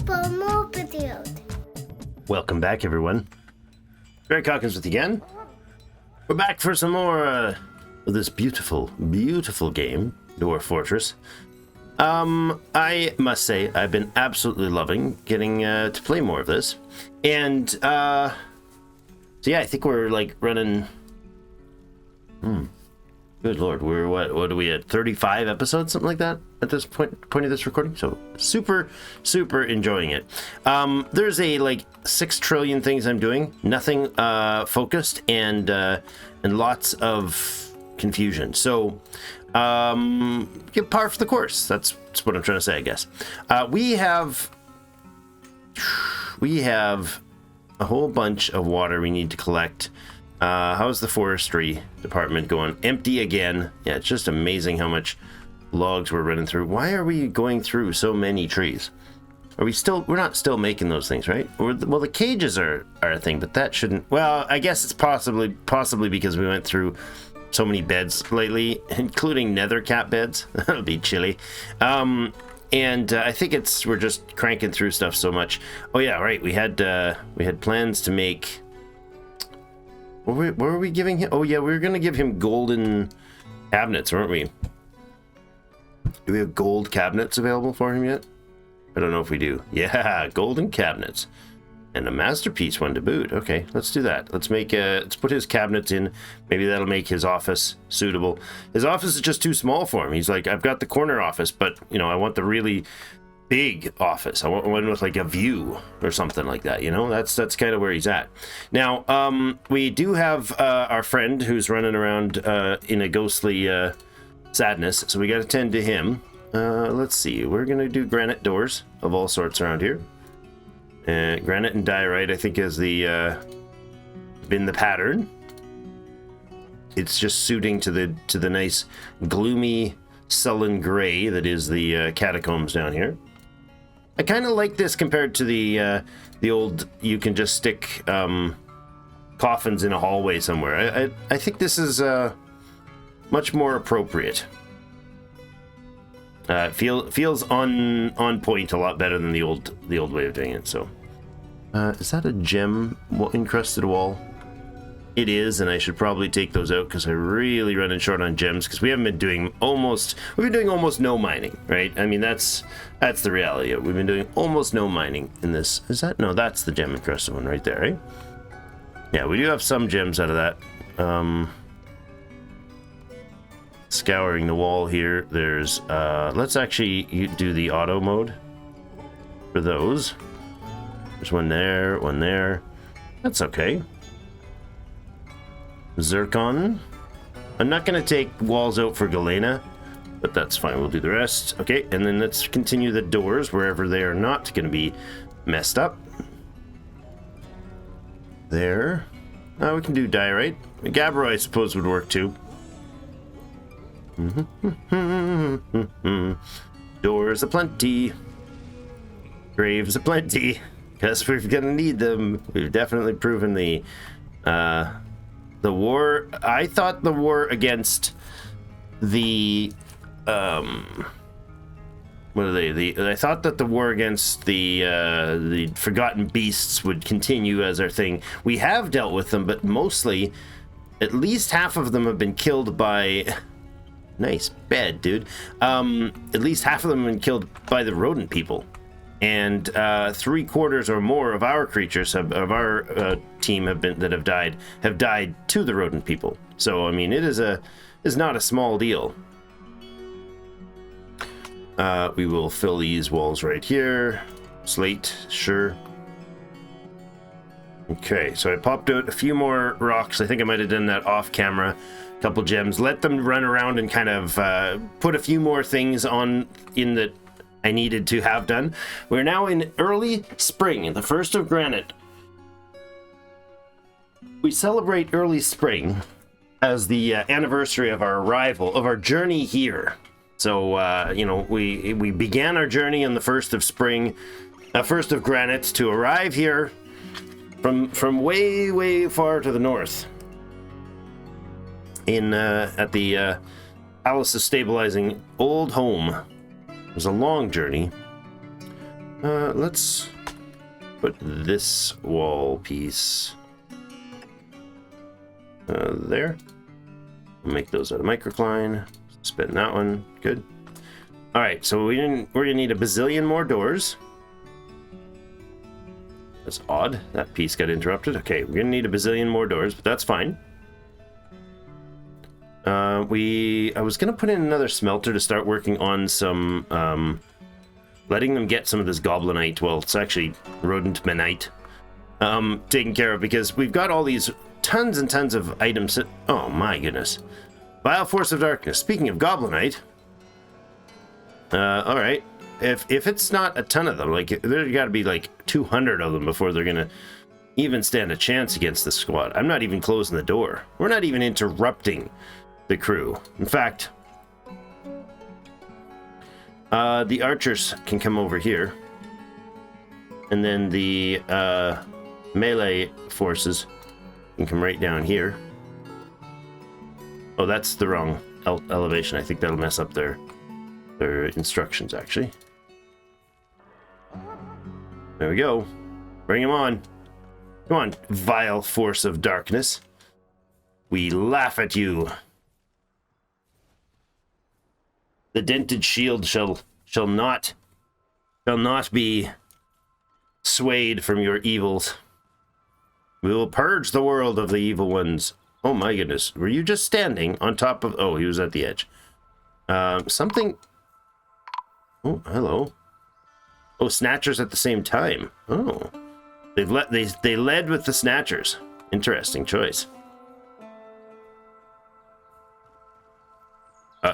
Super Moped. Welcome back, everyone. Greg Hawkins with you again. We're back for some more of this beautiful, beautiful game, Dwarf Fortress. I must say, I've been absolutely loving getting to play more of this. And, so yeah, I think we're, like, running... Good lord, we're, what are we at, 35 episodes, something like that, at this point of this recording? So, super enjoying it. There's like 6 trillion things I'm doing, nothing focused, and lots of confusion. So, get par for the course. That's what I'm trying to say, I guess. We have a whole bunch of water we need to collect. How's the forestry department going? Empty again. Yeah, it's just amazing how much logs we're running through. Why are we going through so many trees? We're not still making those things, right? Well, the cages are a thing, but that shouldn't... Well, I guess it's possibly because we went through so many beds lately, including nether cat beds. That'll be chilly. And I think we're just cranking through stuff so much. Oh yeah, right. We had plans to make... What were we giving him? Oh yeah, we were gonna give him golden cabinets, weren't we? Do we have gold cabinets available for him yet? I don't know if we do. Yeah, golden cabinets. And a masterpiece one to boot. Okay, let's do that. Let's put his cabinets in. Maybe that'll make his office suitable. His office is just too small for him. He's like, I've got the corner office, but you know, I want the really big office. I want one with like a view or something like that, you know? That's kind of where he's at. Now, we do have our friend who's running around in a ghostly sadness, so we got to tend to him. Let's see. We're going to do granite doors of all sorts around here. Granite and diorite, I think, has been the pattern. It's just suiting to the nice gloomy sullen gray that is the catacombs down here. I kind of like this compared to the old, you can just stick coffins in a hallway somewhere. I think this is much more appropriate. Feels on point a lot better than the old way of doing it. So, is that a gem encrusted wall? It is, and I should probably take those out because I really running short on gems because we've been doing almost no mining, right? I mean, that's the reality. We've been doing almost no mining in this. Is that? No, that's the gem encrusted one right there, right? Yeah, we do have some gems out of that. Scouring the wall here. There's, let's actually do the auto mode for those. There's one there. That's okay. Zircon. I'm not going to take walls out for Galena, but that's fine. We'll do the rest. Okay, and then let's continue the doors wherever they are not going to be messed up. There. We can do diorite. Gabbro, I suppose, would work too. Doors aplenty. Graves aplenty. Because we're going to need them. We've definitely proven the war. I thought the war against the what are they? I thought that the war against the forgotten beasts would continue as our thing. We have dealt with them, but mostly, at least half of them have been killed by. Nice bed, dude. At least half of them have been killed by the rodent people, and 3/4 or more of our creatures of our team have died to the rodent people. So I mean, it is not a small deal. We will fill these walls right here. Slate, sure. Okay, so I popped out a few more rocks. I think I might have done that off camera. Couple gems. Let them run around and kind of put a few more things on in that I needed to have done. We're now in early spring, the 1st of granite. We celebrate early spring as the anniversary of our arrival, of our journey here. So, you know, we began our journey on the 1st of spring, 1st of granite, to arrive here from way far to the north. At the Palace of Stabilizing Old Home. It was a long journey. Let's put this wall piece there. We'll make those out of microcline. Spin that one. Good. All right, so we're gonna need a bazillion more doors. That's odd. That piece got interrupted. Okay, we're gonna need a bazillion more doors, but that's fine. I was gonna put in another smelter to start working on some, letting them get some of this goblinite. Well, it's actually rodent manite, taken care of, because we've got all these tons and tons of items. Oh my goodness! Vile Force of Darkness. Speaking of goblinite, all right. If it's not a ton of them, like there's got to be like 200 of them before they're gonna even stand a chance against the squad. I'm not even closing the door. We're not even interrupting the crew. In fact, the archers can come over here, and then the melee forces can come right down here. Oh, that's the wrong elevation. I think that'll mess up their instructions, actually. There we go. Bring him on. Come on, vile force of darkness. We laugh at you. The dented shield shall not be swayed from your evils. We will purge the world of the evil ones. Oh my goodness. Were you just standing on top of... Oh, he was at the edge. Something... Oh, hello. Oh, snatchers at the same time. Oh. They led with the snatchers. Interesting choice.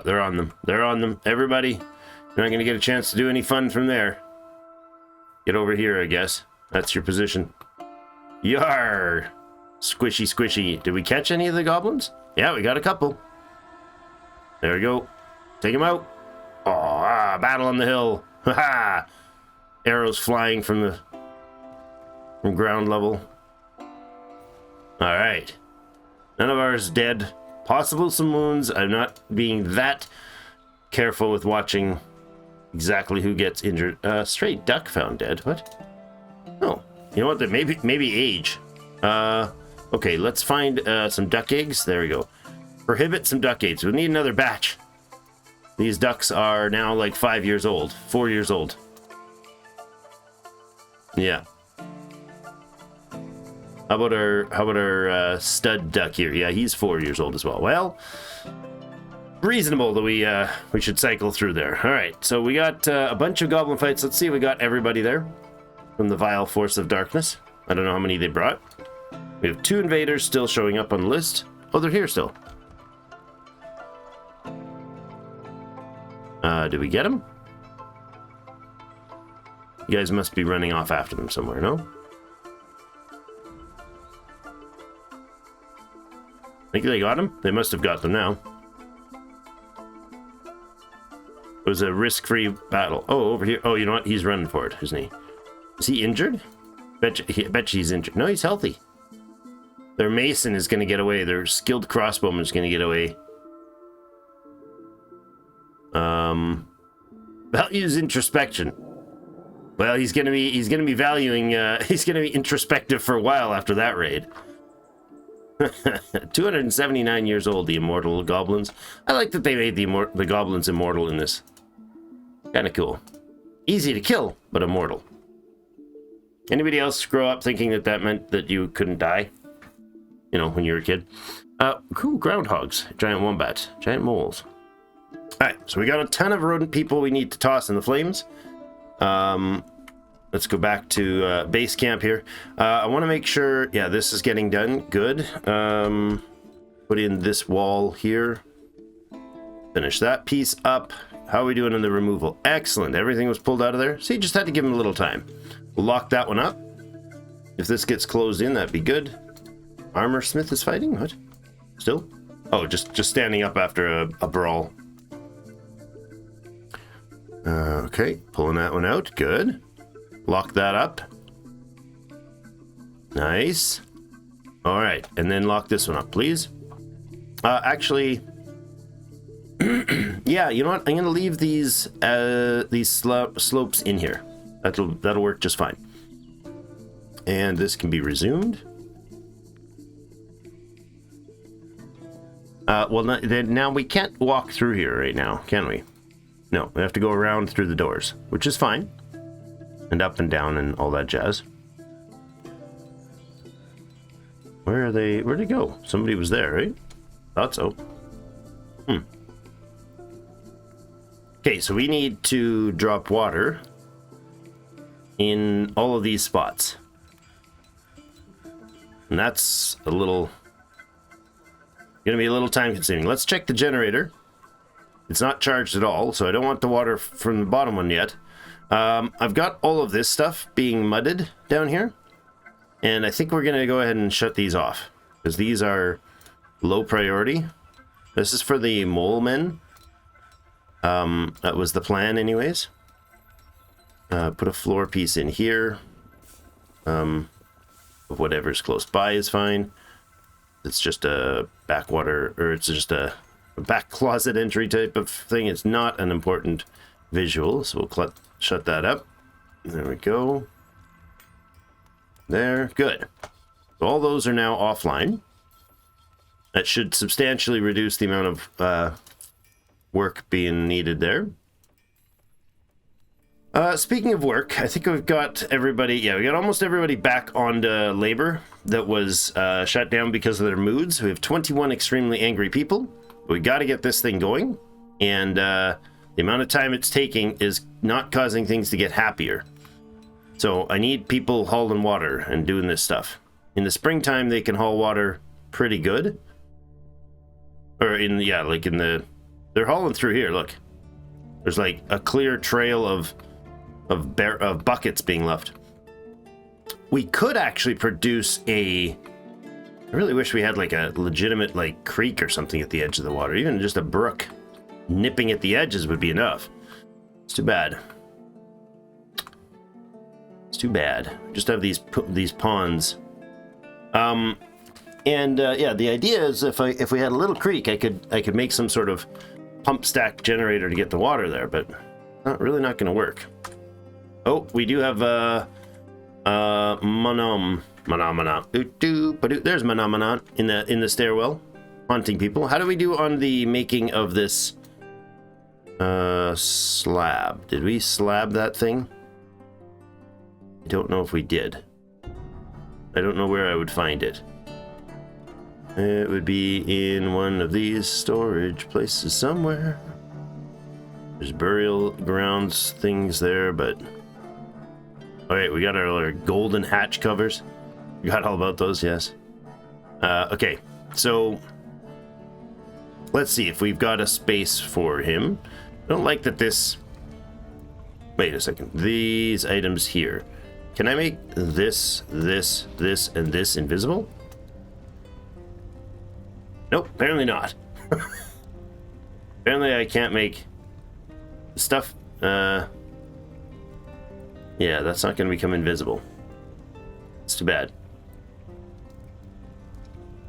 They're on them. They're on them. Everybody, you're not going to get a chance to do any fun from there. Get over here, I guess. That's your position. Yar! Squishy, squishy. Did we catch any of the goblins? Yeah, we got a couple. There we go. Take them out. Oh, battle on the hill. Ha-ha! Arrows flying from ground level. All right. None of ours dead. Possible some wounds. I'm not being that careful with watching exactly who gets injured. Stray duck found dead. What? Oh, you know what? Maybe age. Okay, let's find some duck eggs. There we go. Prohibit some duck eggs. We'll need another batch. These ducks are now like 5 years old, 4 years old. Yeah. How about our stud duck here? Yeah, he's 4 years old as well. Well, reasonable that we should cycle through there. All right, so we got a bunch of goblin fights. Let's see, we got everybody there from the Vile Force of Darkness. I don't know how many they brought. We have 2 invaders still showing up on the list. Oh, they're here still. Did we get them? You guys must be running off after them somewhere, no? Think they got him? They must have got them now. It was a risk-free battle. Oh, over here. Oh, you know what? He's running for it, isn't he? Is he injured? Bet you he's injured. No, he's healthy. Their mason is going to get away. Their skilled crossbowman is going to get away. Values introspection. Well, he's going to be valuing. He's going to be introspective for a while after that raid. 279 years old, the immortal goblins. I like that they made the goblins immortal in this. Kind of cool. Easy to kill, but immortal. Anybody else grow up thinking that meant that you couldn't die? You know, when you were a kid. Cool, groundhogs, giant wombats, giant moles. Alright, so we got a ton of rodent people we need to toss in the flames. Let's go back to base camp here. I want to make sure, yeah, this is getting done. Good. Put in this wall here. Finish that piece up. How are we doing in the removal? Excellent. Everything was pulled out of there. See, just had to give him a little time. We'll lock that one up. If this gets closed in, that'd be good. Armor Smith is fighting? What? Still? Oh, just standing up after a brawl. Okay, pulling that one out. Good. Lock that up. Nice. All right, and then lock this one up, please. Actually, yeah, you know what? I'm gonna leave these slopes in here. That'll work just fine. And this can be resumed. Well, now we can't walk through here right now, can we? No, we have to go around through the doors, which is fine. And up and down and all that jazz. Where are they? Where'd they go? Somebody was there, right? Thought so. Okay, so we need to drop water in all of these spots. And that's gonna be a little time consuming. Let's check the generator. It's not charged at all, so I don't want the water from the bottom one yet. I've got all of this stuff being mudded down here. And I think we're going to go ahead and shut these off, because these are low priority. This is for the mole men. That was the plan anyways. Put a floor piece in here. Whatever's close by is fine. It's just a backwater, or it's just a back closet entry type of thing. It's not an important visual, so we'll shut that up. There we go. There, good. So all those are now offline. That should substantially reduce the amount of work being needed there. Speaking of work, I think we've got everybody, yeah, we got almost everybody back onto labor that was shut down because of their moods. We have 21 extremely angry people. We got to get this thing going, and the amount of time it's taking is not causing things to get happier. So I need people hauling water and doing this stuff. In the springtime, they can haul water pretty good. Or they're hauling through here, look. There's like a clear trail of buckets being left. We could actually produce I really wish we had like a legitimate like creek or something at the edge of the water. Even just a brook nipping at the edges would be enough. It's too bad. It's too bad. Just have these ponds. Yeah, the idea is if we had a little creek, I could make some sort of pump stack generator to get the water there, but not going to work. Oh, we do have Manam. There's Manamanan in the stairwell, haunting people. How do we do on the making of this slab? Did we slab that thing? I don't know if we did. I don't know where I would find it. It would be in one of these storage places somewhere. There's burial grounds things there, but... Alright, we got our golden hatch covers. We got all about those, yes. Okay, so... Let's see if we've got a space for him. I don't like that this... Wait a second. These items here. Can I make this, and this invisible? Nope, apparently not. Apparently I can't make stuff. Yeah, that's not going to become invisible. It's too bad.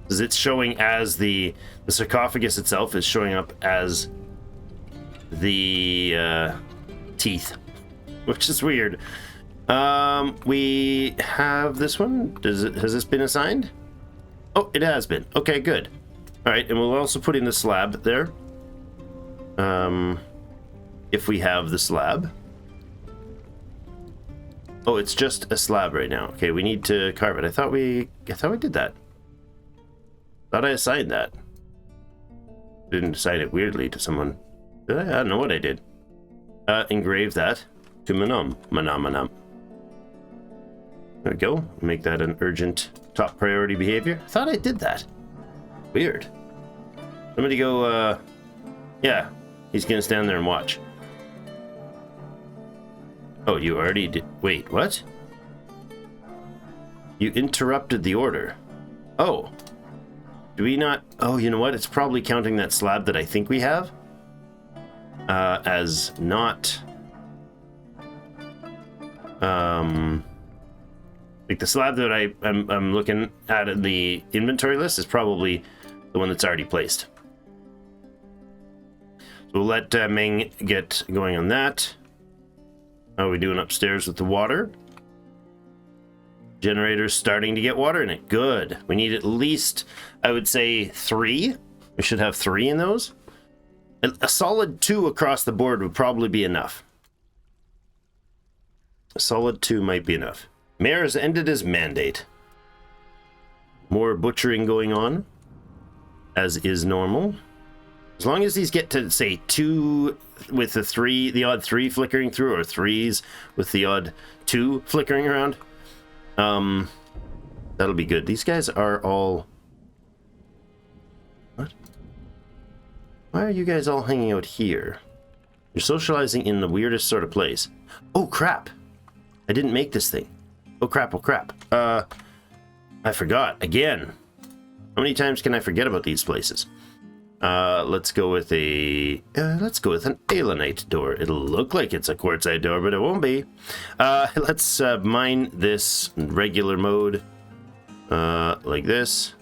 Because it's showing as the sarcophagus itself is showing up as the teeth, which is weird. We have this one. Has this been assigned? Oh, it has been. Okay, good. All right, and we'll also put in the slab there. If we have the slab. Oh, it's just a slab right now. Okay, we need to carve it. I thought we did that. Thought I assigned that. Didn't assign it weirdly to someone. Did I? I don't know what I did. Engrave that to Manam. There we go. Make that an urgent top priority behavior. I thought I did that. Weird. Somebody go, yeah, he's gonna stand there and watch. Oh, you already did. Wait, what? You interrupted the order. Oh. Do we not? Oh, you know what? It's probably counting that slab that I think we have as not. Like the slab that I'm looking at in the inventory list is probably the one that's already placed. So we'll let Meng get going on that. How are we doing upstairs with the water? Generator's starting to get water in it. Good. We need at least, I would say, 3. We should have 3 in those. A solid 2 across the board would probably be enough. A solid 2 might be enough. Mayor has ended his mandate. More butchering going on, as is normal. As long as these get to, say, 2 with the 3, the odd 3 flickering through, or 3s with the odd 2 flickering around, that'll be good. These guys are all... What? Why are you guys all hanging out here? You're socializing in the weirdest sort of place. Oh, crap. I didn't make this thing. Oh, crap, oh, crap. I forgot. Again. How many times can I forget about these places? Let's go with an Aelinite door. It'll look like it's a quartzite door, but it won't be. Let's mine this regular mode, like this.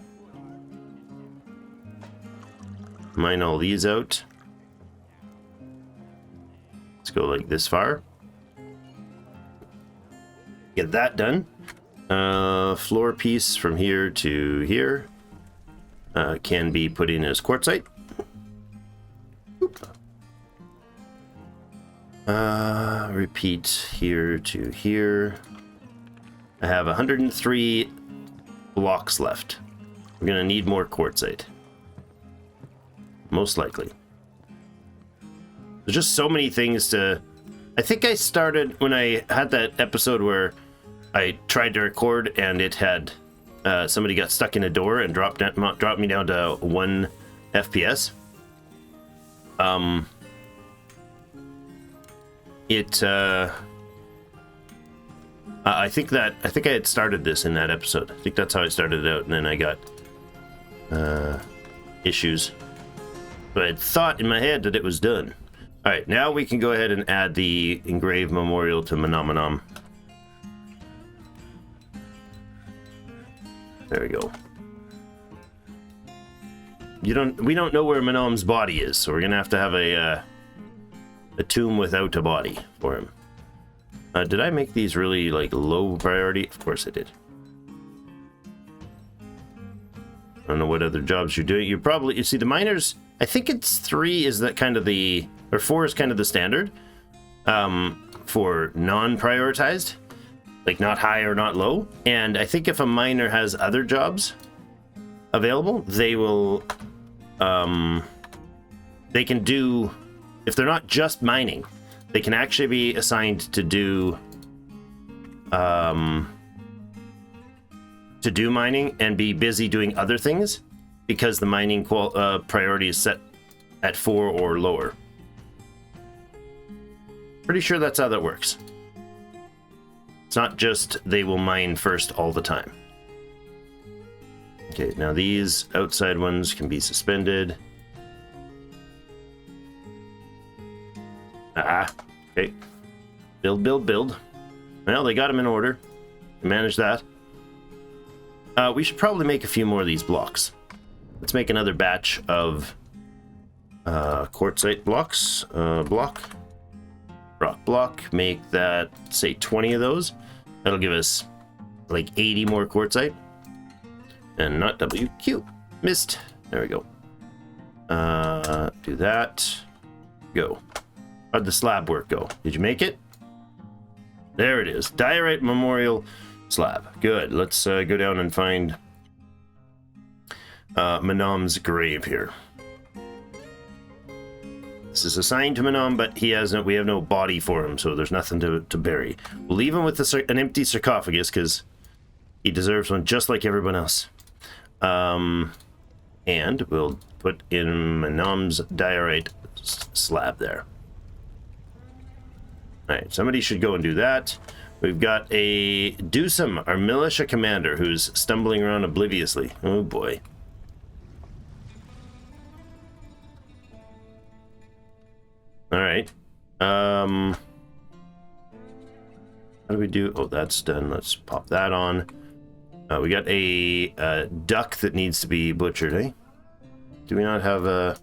Mine all these out. Let's go like this far. Get that done. Floor piece from here to here. Can be put in as quartzite. Repeat here to here. I have 103 blocks left. We're gonna need more quartzite. Most likely. There's just so many things to... I think I started when I had that episode where I tried to record and it had... somebody got stuck in a door and dropped me down to 1 FPS. I think I had started this in that episode. I think that's how I started it out, and then I got issues. But I thought in my head that it was done. All right, now we can go ahead and add the engraved memorial to Menominee. There we go. We don't know where Menominee's body is, so we're gonna have to have a tomb without a body for him. Did I make these really like low priority? Of course I did. I don't know what other jobs you're doing. You see the miners. I think it's 3 is that kind of the, or 4 is kind of the standard for non-prioritized. Like not high or not low. And I think if a miner has other jobs available, they will, they can do, if they're not just mining, they can actually be assigned to do mining and be busy doing other things because the mining priority is set at 4 or lower. Pretty sure that's how that works. It's not just they will mine first all the time. Okay, now these outside ones can be suspended. Okay. Build. Well, they got them in order. Manage that. We should probably make a few more of these blocks. Let's make another batch of quartzite blocks. Rock block. Make that, say, 20 of those. That'll give us like 80 more quartzite. And not WQ. Missed. There we go. Do that. Go. How'd the slab work go? Did you make it? There it is. Diorite memorial slab. Good. Let's go down and find Menominee's grave here. This is assigned to Menominee, but we have no body for him, so there's nothing to bury. We'll leave him with an empty sarcophagus because he deserves one just like everyone else. And we'll put in Menominee's diorite slab there. Alright, somebody should go and do that. We've got a Dusum, our militia commander, who's stumbling around obliviously. Oh boy. Alright. How do we do? Oh, that's done. Let's pop that on. We got a duck that needs to be butchered, eh? Do we not have a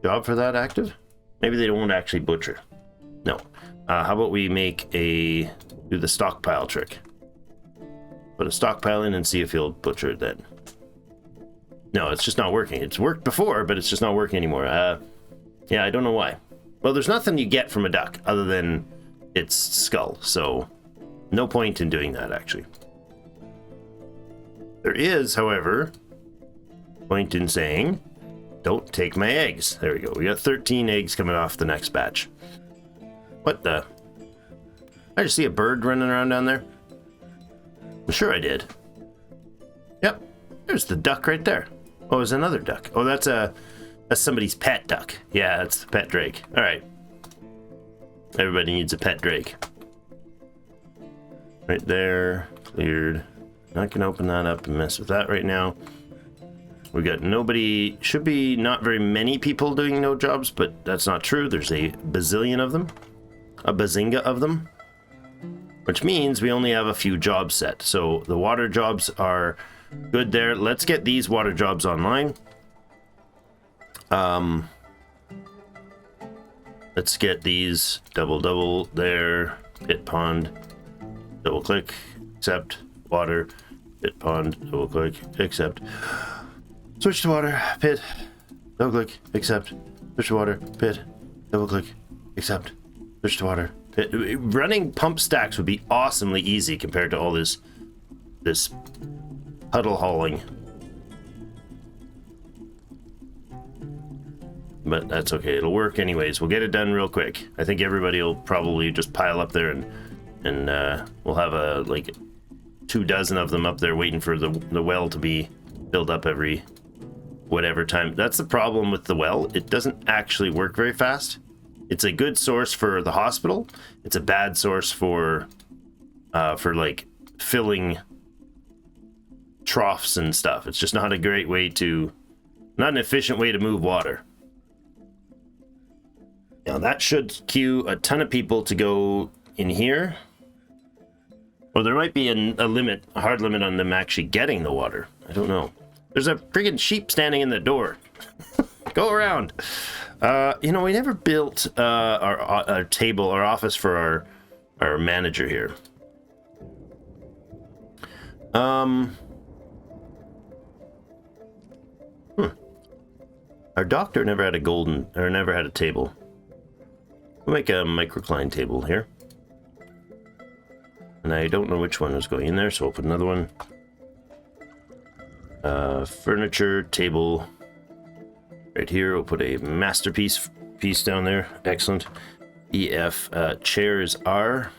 job for that active? Maybe they won't actually butcher. No. How about we do the stockpile trick? Put a stockpile in and see if he'll butcher it then. No, it's just not working. It's worked before, but it's just not working anymore. Yeah, I don't know why. Well, there's nothing you get from a duck other than its skull, so no point in doing that, actually. There is, however, point in saying, don't take my eggs. There we go. We got 13 eggs coming off the next batch. What the? I just see a bird running around down there. I'm sure I did. Yep, there's the duck right there. Oh, there's another duck. Oh, that's somebody's pet duck. Yeah, that's the pet drake. All right. Everybody needs a pet drake. Right there, cleared. Not gonna open that up and mess with that right now. We got nobody, should be not very many people doing no jobs, but that's not true. There's a bazillion of them, a bazinga of them, which means we only have a few jobs set. So the water jobs are good there. Let's get these water jobs online. Let's get these double there, pit pond, double click, accept, water, pit pond, double click, accept. Switch to water, pit, double click, accept, switch to water, pit, double click, accept, switch to water, pit. Running pump stacks would be awesomely easy compared to all this puddle hauling. But that's okay, it'll work anyways. We'll get it done real quick. I think everybody will probably just pile up there and we'll have like 24 of them up there waiting for the well to be filled up every whatever time. That's the problem with the well. It doesn't actually work very fast. It's a good source for the hospital. It's a bad source for like filling troughs and stuff. It's just not a great way to, not an efficient way to move water. Now that should queue a ton of people to go in here. Or there might be a hard limit on them actually getting the water. I don't know. There's a friggin' sheep standing in the door. Go around. You know, we never built our table, our office for our manager here. Our doctor never had never had a table. We'll make a microcline table here. And I don't know which one was going in there, so we'll put another one. Furniture, table. Right here, we'll put a masterpiece piece down there. Excellent. EF, chairs R.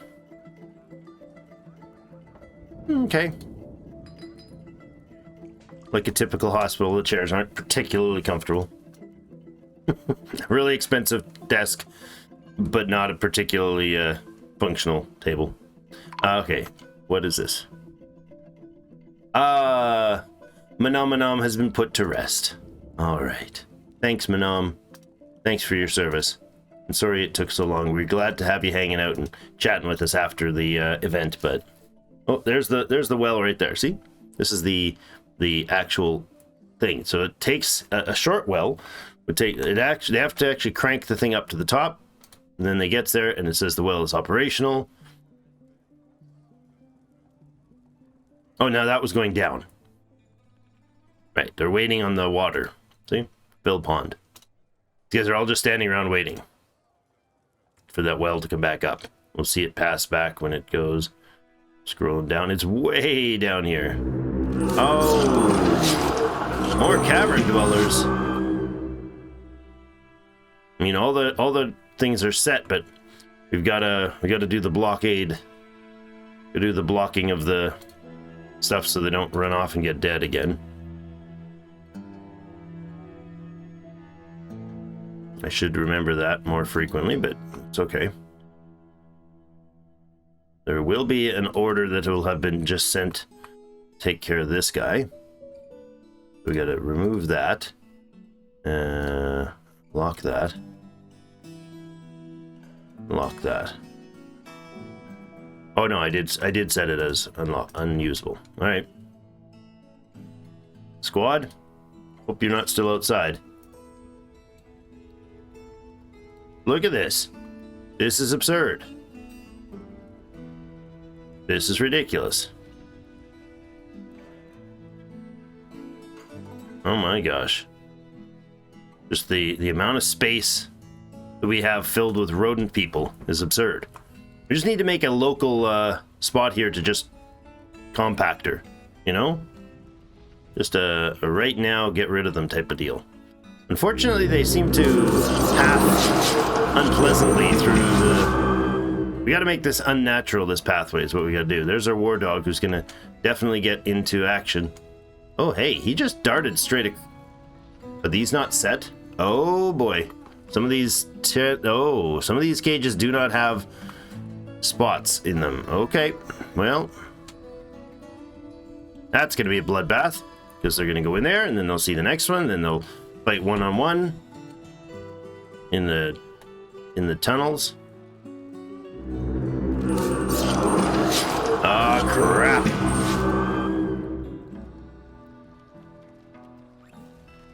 Okay. Like a typical hospital, the chairs aren't particularly comfortable. Really expensive desk, but not a particularly functional table. Okay, what is this? Manom has been put to rest. All right. Thanks, Manom. Thanks for your service. And sorry it took so long. We're glad to have you hanging out and chatting with us after the event, but oh, there's the well right there. See? This is the actual thing. So it takes a short well. They have to actually crank the thing up to the top, and then it gets there and it says the well is operational. Oh, now that was going down. Right, they're waiting on the water. See? Fill pond. These guys are all just standing around waiting for that well to come back up. We'll see it pass back when it goes. Scrolling down. It's way down here. Oh! More cavern dwellers. I mean, all the things are set, but we gotta do the blockade. We do the blocking of the stuff so they don't run off and get dead again. I should remember that more frequently, but it's okay. There will be an order that will have been just sent. Take care of this guy. We gotta remove that. Lock that. Lock that. Oh no, I did set it as unusable. All right. Squad, hope you're not still outside. Look at this. This is absurd. This is ridiculous. Oh my gosh. Just the amount of space that we have filled with rodent people is absurd. We just need to make a local spot here to just compact her, you know? Just a right now, get rid of them type of deal. Unfortunately, they seem to path unpleasantly through the... We gotta make this unnatural, this pathway is what we gotta do. There's our war dog who's gonna definitely get into action. Oh, hey, he just darted straight... Are these not set? Oh, boy. Some of these... some of these cages do not have spots in them. Okay, well... That's gonna be a bloodbath. Because they're gonna go in there, and then they'll see the next one, then they'll fight one-on-one in the tunnels. Ah, crap.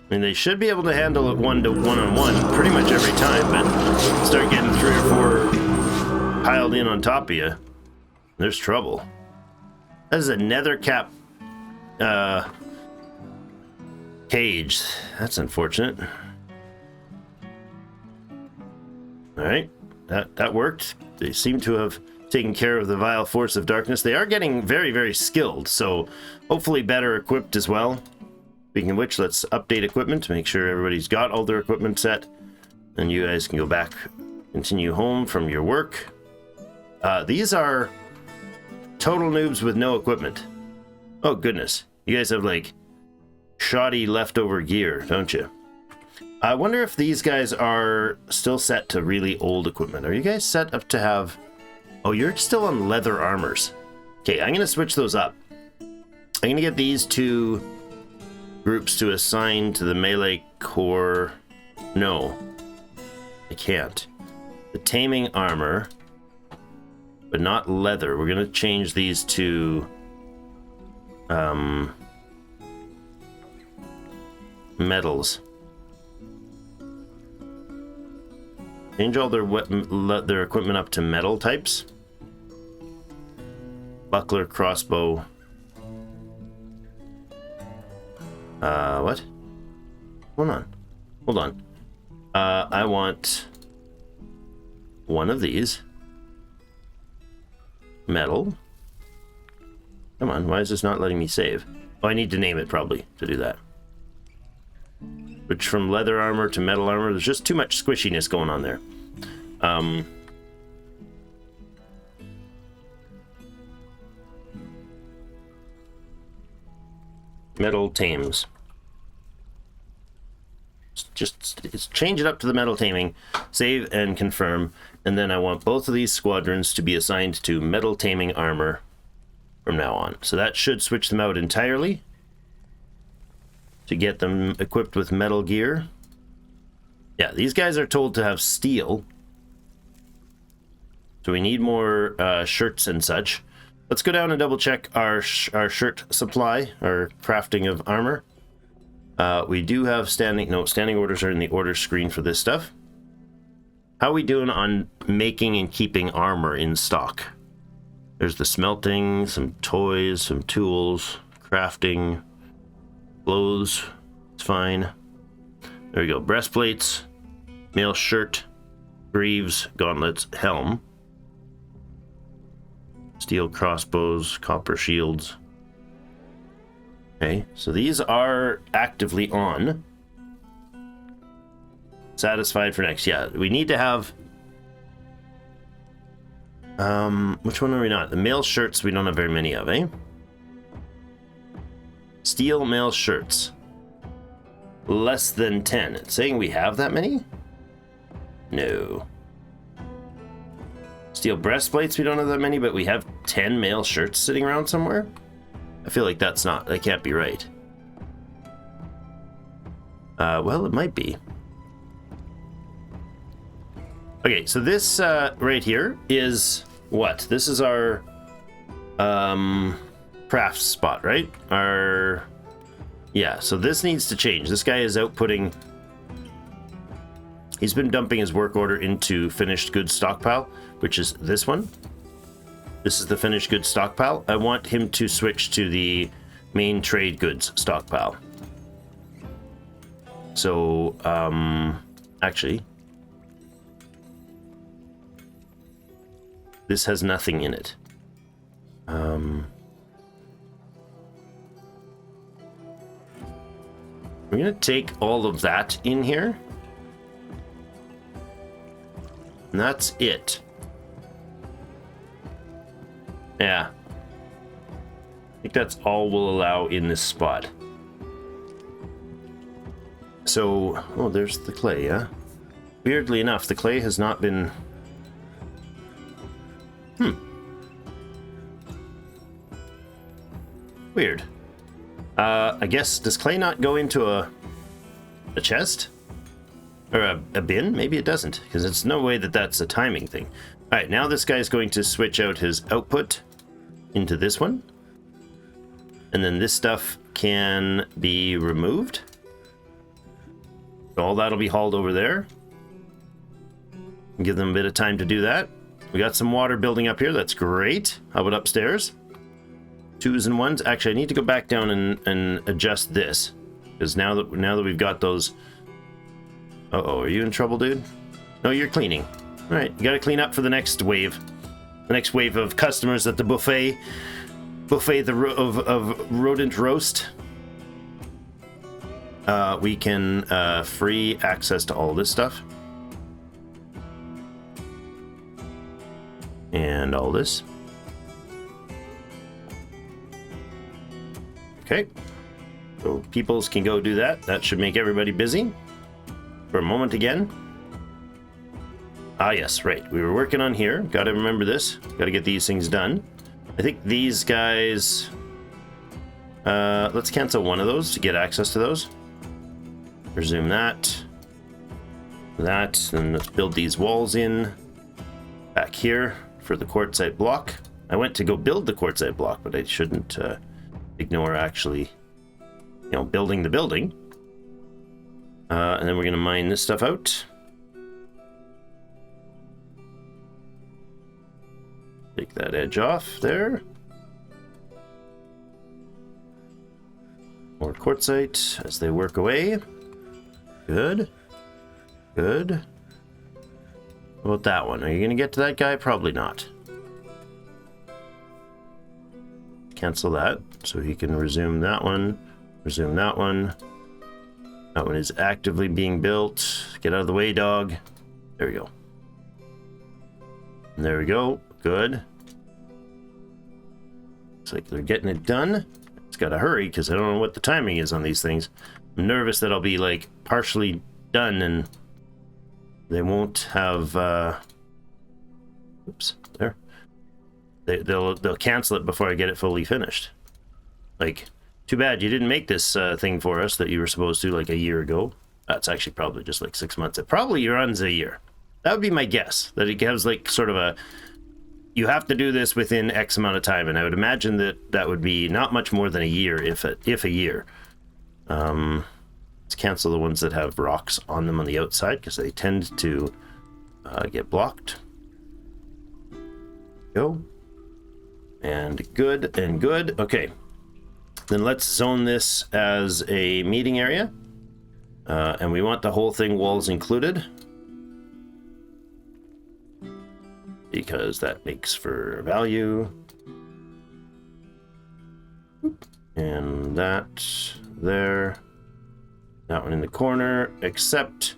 I mean, they should be able to handle it one-on-one pretty much every time, but start getting 3 or 4 piled in on top of you, there's trouble. That is a nether cap cage. That's unfortunate. Alright, that worked. They seem to have taken care of the vile force of darkness. They are getting very, very skilled, so hopefully better equipped as well. Speaking of which, let's update equipment to make sure everybody's got all their equipment set. And you guys can go back, continue home from your work. These are total noobs with no equipment. Oh, goodness. You guys have, like, shoddy leftover gear, don't you? I wonder if these guys are still set to really old equipment. Are you guys set up to have... Oh, you're still on leather armors. Okay, I'm going to switch those up. I'm going to get these 2 groups to assign to the melee core. No, I can't. The taming armor, but not leather. We're going to change these to... metals. Change all their equipment up to metal types. Buckler, crossbow. What? Hold on. I want one of these. Metal. Come on, why is this not letting me save? Oh, I need to name it probably to do that. Which from leather armor to metal armor, there's just too much squishiness going on there. Metal tames. Just change it up to the metal taming, save and confirm, and then I want both of these squadrons to be assigned to metal taming armor from now on. So that should switch them out entirely to get them equipped with metal gear. Yeah, these guys are told to have steel. So we need more shirts and such. Let's go down and double check our shirt supply, our crafting of armor. We do have standing orders are in the order screen for this stuff. How are we doing on making and keeping armor in stock? There's the smelting, some toys, some tools, crafting, clothes, it's fine. There we go, breastplates, mail shirt, greaves, gauntlets, helm, steel crossbows, copper shields. Okay, so these are actively on. Satisfied for next. Yeah, we need to have... which one are we not? The mail shirts we don't have very many of, eh? Steel mail shirts. Less than 10. It's saying we have that many? No. Steel breastplates, we don't have that many, but we have 10 mail shirts sitting around somewhere? I feel like that can't be right. Well, it might be. Okay, so this right here is what? This is our craft spot, right? Yeah, so this needs to change. This guy is outputting... He's been dumping his work order into finished goods stockpile, which is this one. This is the finished goods stockpile. I want him to switch to the main trade goods stockpile. So, actually, this has nothing in it. We're gonna take all of that in here. And that's it. Yeah. I think that's all we'll allow in this spot. So, oh, there's the clay, yeah? Weirdly enough, the clay has not been... Weird. I guess, does clay not go into a chest? Or a bin? Maybe it doesn't, because it's no way that that's a timing thing. All right, now this guy's going to switch out his output into this one. And then this stuff can be removed. All that'll be hauled over there. Give them a bit of time to do that. We got some water building up here. That's great. How about upstairs? 2s and 1s. Actually, I need to go back down and adjust this, because now that we've got those. Uh-oh, are you in trouble, dude? No, you're cleaning. All right, you got to clean up for the next wave. The next wave of customers at the buffet of rodent roast. We can free access to all this stuff. And all this. Okay. So peoples can go do that. That should make everybody busy. For a moment again. Ah, yes, right. We were working on here. Got to remember this. Got to get these things done. I think these guys... let's cancel one of those to get access to those. Resume that. That. And let's build these walls in. Back here for the quartzite block. I went to go build the quartzite block, but I shouldn't ignore actually, building the building. And then we're going to mine this stuff out. Take that edge off there. More quartzite as they work away. Good. Good. What about that one? Are you going to get to that guy? Probably not. Cancel that so he can resume that one. Resume that one. That one is actively being built. Get out of the way, dog. There we go. And there we go. Good. Looks like they're getting it done. It's got to hurry because I don't know what the timing is on these things. I'm nervous that I'll be like partially done and they won't have. Oops, there. They'll cancel it before I get it fully finished. Like, too bad you didn't make this thing for us that you were supposed to like a year ago. That's actually probably just like 6 months. It probably runs a year. That would be my guess. That it has like sort of a, you have to do this within X amount of time, and I would imagine that that would be not much more than a year, if a year. Let's cancel the ones that have rocks on them on the outside because they tend to get blocked. Go. And good and good. Okay. Then let's zone this as a meeting area. And we want the whole thing walls included. Because that makes for value. And that there. That one in the corner. Except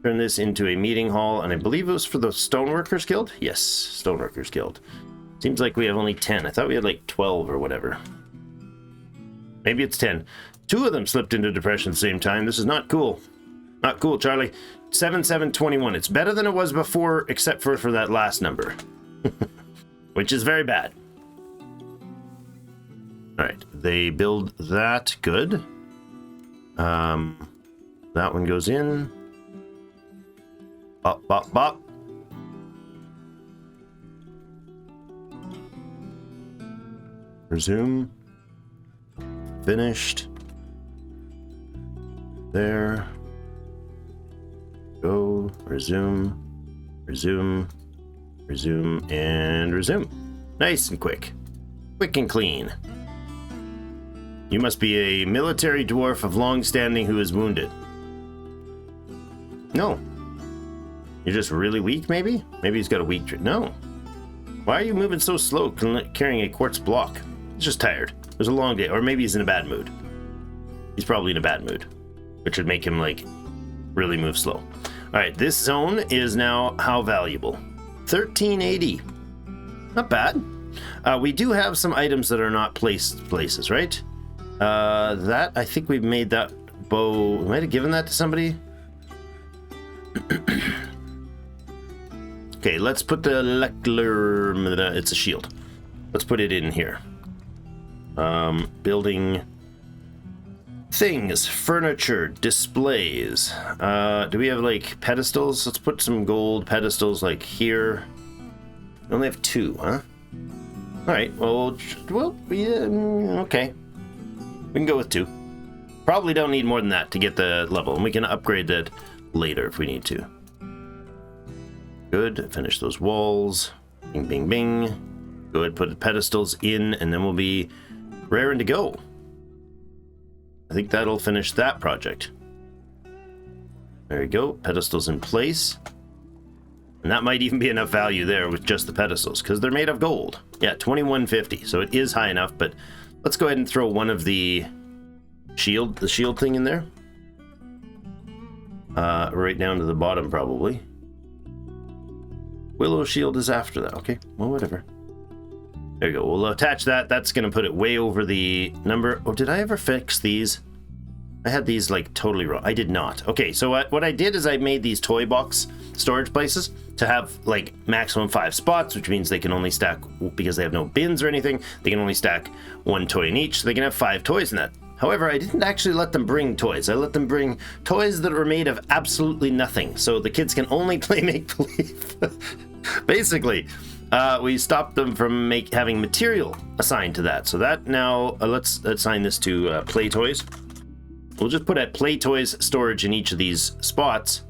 turn this into a meeting hall. And I believe it was for the Stoneworkers Guild? Yes, Stoneworkers Guild. Seems like we have only 10. I thought we had like 12 or whatever. Maybe it's 10. 2 of them slipped into depression at the same time. This is not cool. Not cool, Charlie. 7721. It's better than it was before, except for that last number. Which is very bad. Alright, they build that. Good. That one goes in. Bop, bop, bop. Resume. Finished. There. Go. Resume. Resume. Resume. And resume. Nice and quick. Quick and clean. You must be a military dwarf of long standing who is wounded. No. You're just really weak, maybe? Maybe he's got a weak trait. No. Why are you moving so slow carrying a quartz block? He's just tired. It was a long day. Or maybe he's in a bad mood. He's probably in a bad mood, which would make him, like, really move slow. All right, this zone is now how valuable? 1380. Not bad. We do have some items that are not placed places, right? That, I think we've made that bow. We might have given that to somebody. Okay, let's put the Leckler. It's a shield. Let's put it in here. Building things, furniture, displays. Do we have like pedestals? Let's put some gold pedestals like here. We only have 2, huh? All right. Well, yeah, okay. We can go with 2. Probably don't need more than that to get the level, and we can upgrade that later if we need to. Good. Finish those walls. Bing, bing, bing. Good. Put the pedestals in, and then we'll be raring to go. I think that'll finish that project. There you go. Pedestals in place. And that might even be enough value there with just the pedestals, because they're made of gold. Yeah, 2150. So it is high enough, but let's go ahead and throw one of the shield thing in there. Right down to the bottom, probably. Willow shield is after that. Okay, well, whatever. There you go. We'll attach that. That's going to put it way over the number. Oh, did I ever fix these? I had these like totally wrong. I did not. Okay, so what I did is I made these toy box storage places to have like maximum 5 spots, which means they can only stack, because they have no bins or anything, they can only stack 1 toy in each, so they can have 5 toys in that. However, I didn't actually let them bring toys. I let them bring toys that were made of absolutely nothing, so the kids can only play make-believe. Basically, we stopped them from having material assigned to that. So that now, let's assign this to play toys. We'll just put a play toys storage in each of these spots.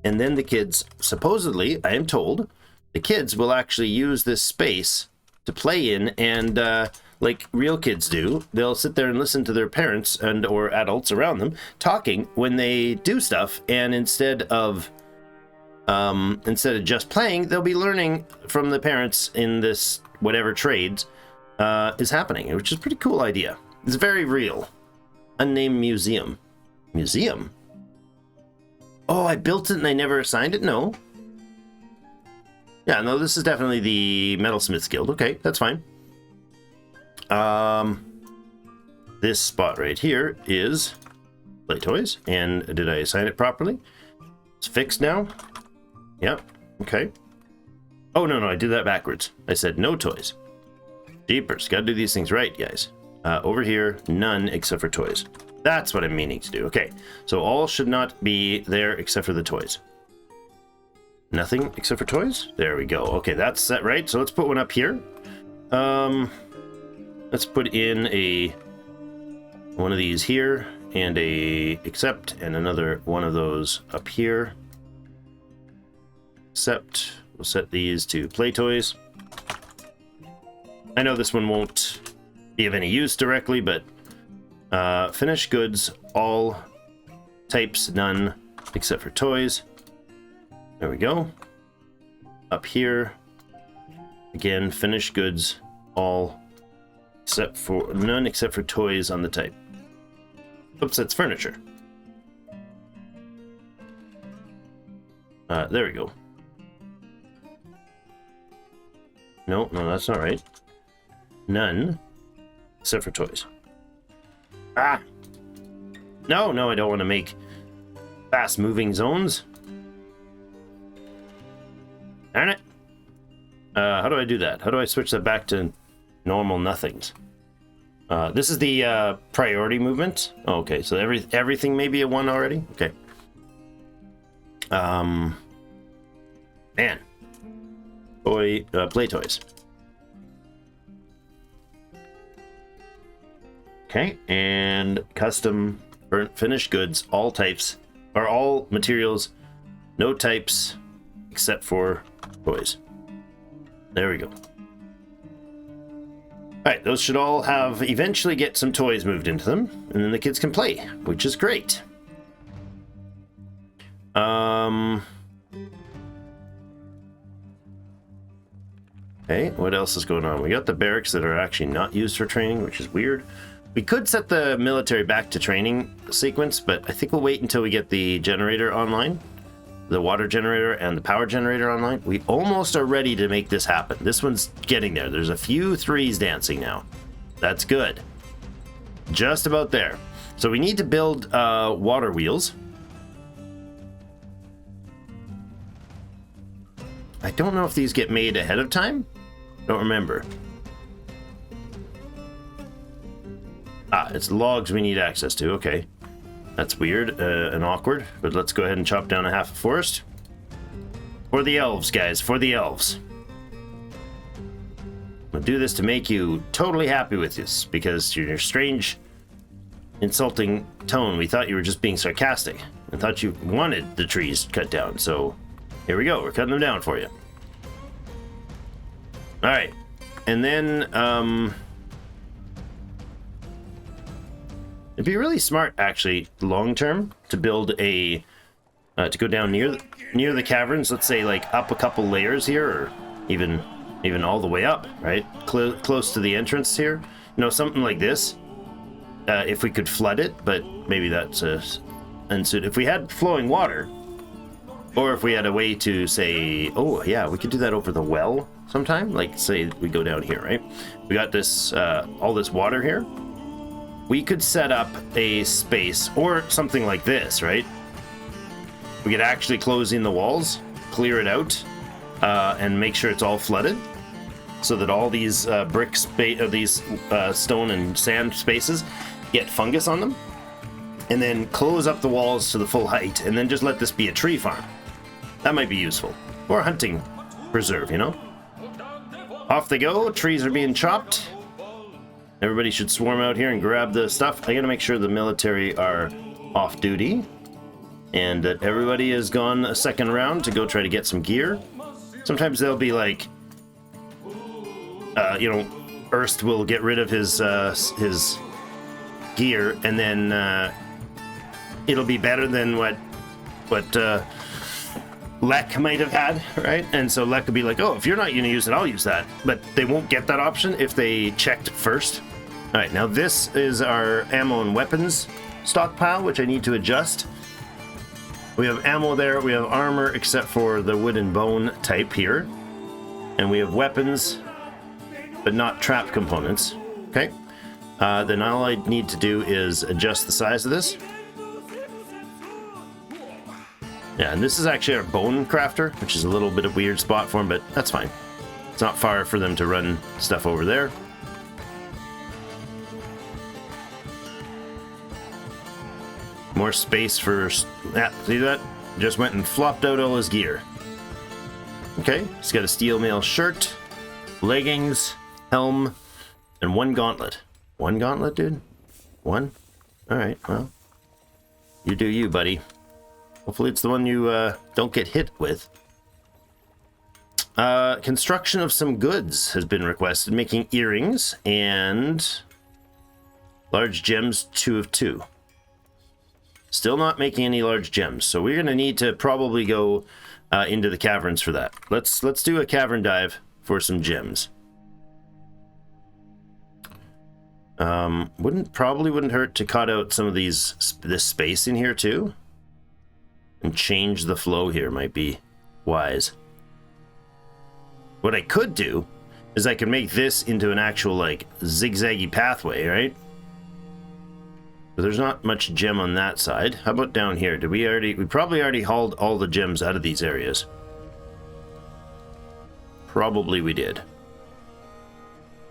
And then the kids, supposedly, I am told, the kids will actually use this space to play in, and like real kids do, they'll sit there and listen to their parents and or adults around them talking when they do stuff, and instead of just playing, they'll be learning from the parents in this whatever trades is happening, which is a pretty cool idea. It's very real. Unnamed museum. Museum? Oh, I built it and I never assigned it? No. Yeah, no, this is definitely the Metalsmiths Guild. Okay, that's fine. This spot right here is play toys. And did I assign it properly? It's fixed now. Yep. Okay. Oh, no, I did that backwards. I said no toys. Jeepers. Gotta do these things right, guys. Over here, none except for toys. That's what I'm meaning to do. Okay. So all should not be there except for the toys. Nothing except for toys? There we go. Okay, that's set right. So let's put one up here. Let's put in one of these here, and accept, and another one of those up here. Accept. We'll set these to play toys. I know this one won't be of any use directly, but finished goods, all types, none except for toys. There we go. Up here, again, finished goods, all except for none except for toys on the type. Oops, that's furniture. There we go. No, that's not right. None except for toys. Ah! No, I don't want to make fast moving zones. Darn it. How do I do that? How do I switch that back to normal nothings? This is the priority movement. Oh, okay, so everything may be a 1 already? Okay. Man. Play toys. Okay, and custom finished goods, all types, or all materials, no types except for toys. There we go. Alright, those should all have eventually get some toys moved into them, and then the kids can play, which is great. Okay, what else is going on? We got the barracks that are actually not used for training, which is weird. We could set the military back to training sequence, but I think we'll wait until we get the generator online. The water generator and the power generator online. We almost are ready to make this happen. This one's getting there. There's a few threes dancing now. That's good. Just about there. So we need to build water wheels. I don't know if these get made ahead of time. Don't remember. Ah, it's logs we need access to. Okay. That's weird and awkward, but let's go ahead and chop down a half a forest. For the elves, guys, for the elves. We'll do this to make you totally happy with this, because your strange, insulting tone, we thought you were just being sarcastic. I thought you wanted the trees cut down, so here we go. We're cutting them down for you. Alright, and then, it'd be really smart, actually, long term, to build a, to go down near the caverns. Let's say, like, up a couple layers here, or even all the way up, right? Close to the entrance here. You know, something like this. If we could flood it, but maybe that's and so if we had flowing water, or if we had a way to say, oh yeah, we could do that over the well sometime. Like, say we go down here, right? We got this all this water here. We could set up a space or something like this, right? We could actually close in the walls, clear it out, and make sure it's all flooded, so that all these these stone and sand spaces get fungus on them, and then close up the walls to the full height, and then just let this be a tree farm. That might be useful, or a hunting preserve, you know. Off they go. Trees are being chopped. Everybody should swarm out here and grab the stuff. I gotta make sure the military are off duty and that everybody has gone a second round to go try to get some gear. Sometimes they'll be like, you know, Erst will get rid of his gear, and then it'll be better than what Lek might have had, right? And so Lek could be like, oh, if you're not going to use it, I'll use that. But they won't get that option if they checked first. All right, now this is our ammo and weapons stockpile, which I need to adjust. We have ammo there, we have armor, except for the wood and bone type here. And we have weapons, but not trap components. Okay. Then all I need to do is adjust the size of this. Yeah, and this is actually our bone crafter, which is a little bit of a weird spot for him, but that's fine. It's not far for them to run stuff over there. More space for... Yeah, see that? Just went and flopped out all his gear. Okay, he's got a steel mail shirt, leggings, helm, and one gauntlet. One gauntlet, dude? One? Alright, well. You do you, buddy. Hopefully it's the one you don't get hit with. Construction of some goods has been requested, making earrings and large gems, 2 of 2. Still not making any large gems, so we're going to need to probably go into the caverns for that. Let's do a cavern dive for some gems. Wouldn't hurt to cut out some of this space in here too. And change the flow here might be wise. What I could do is I could make this into an actual like zigzaggy pathway, right? But there's not much gem on that side. How about down here? We probably already hauled all the gems out of these areas. Probably we did.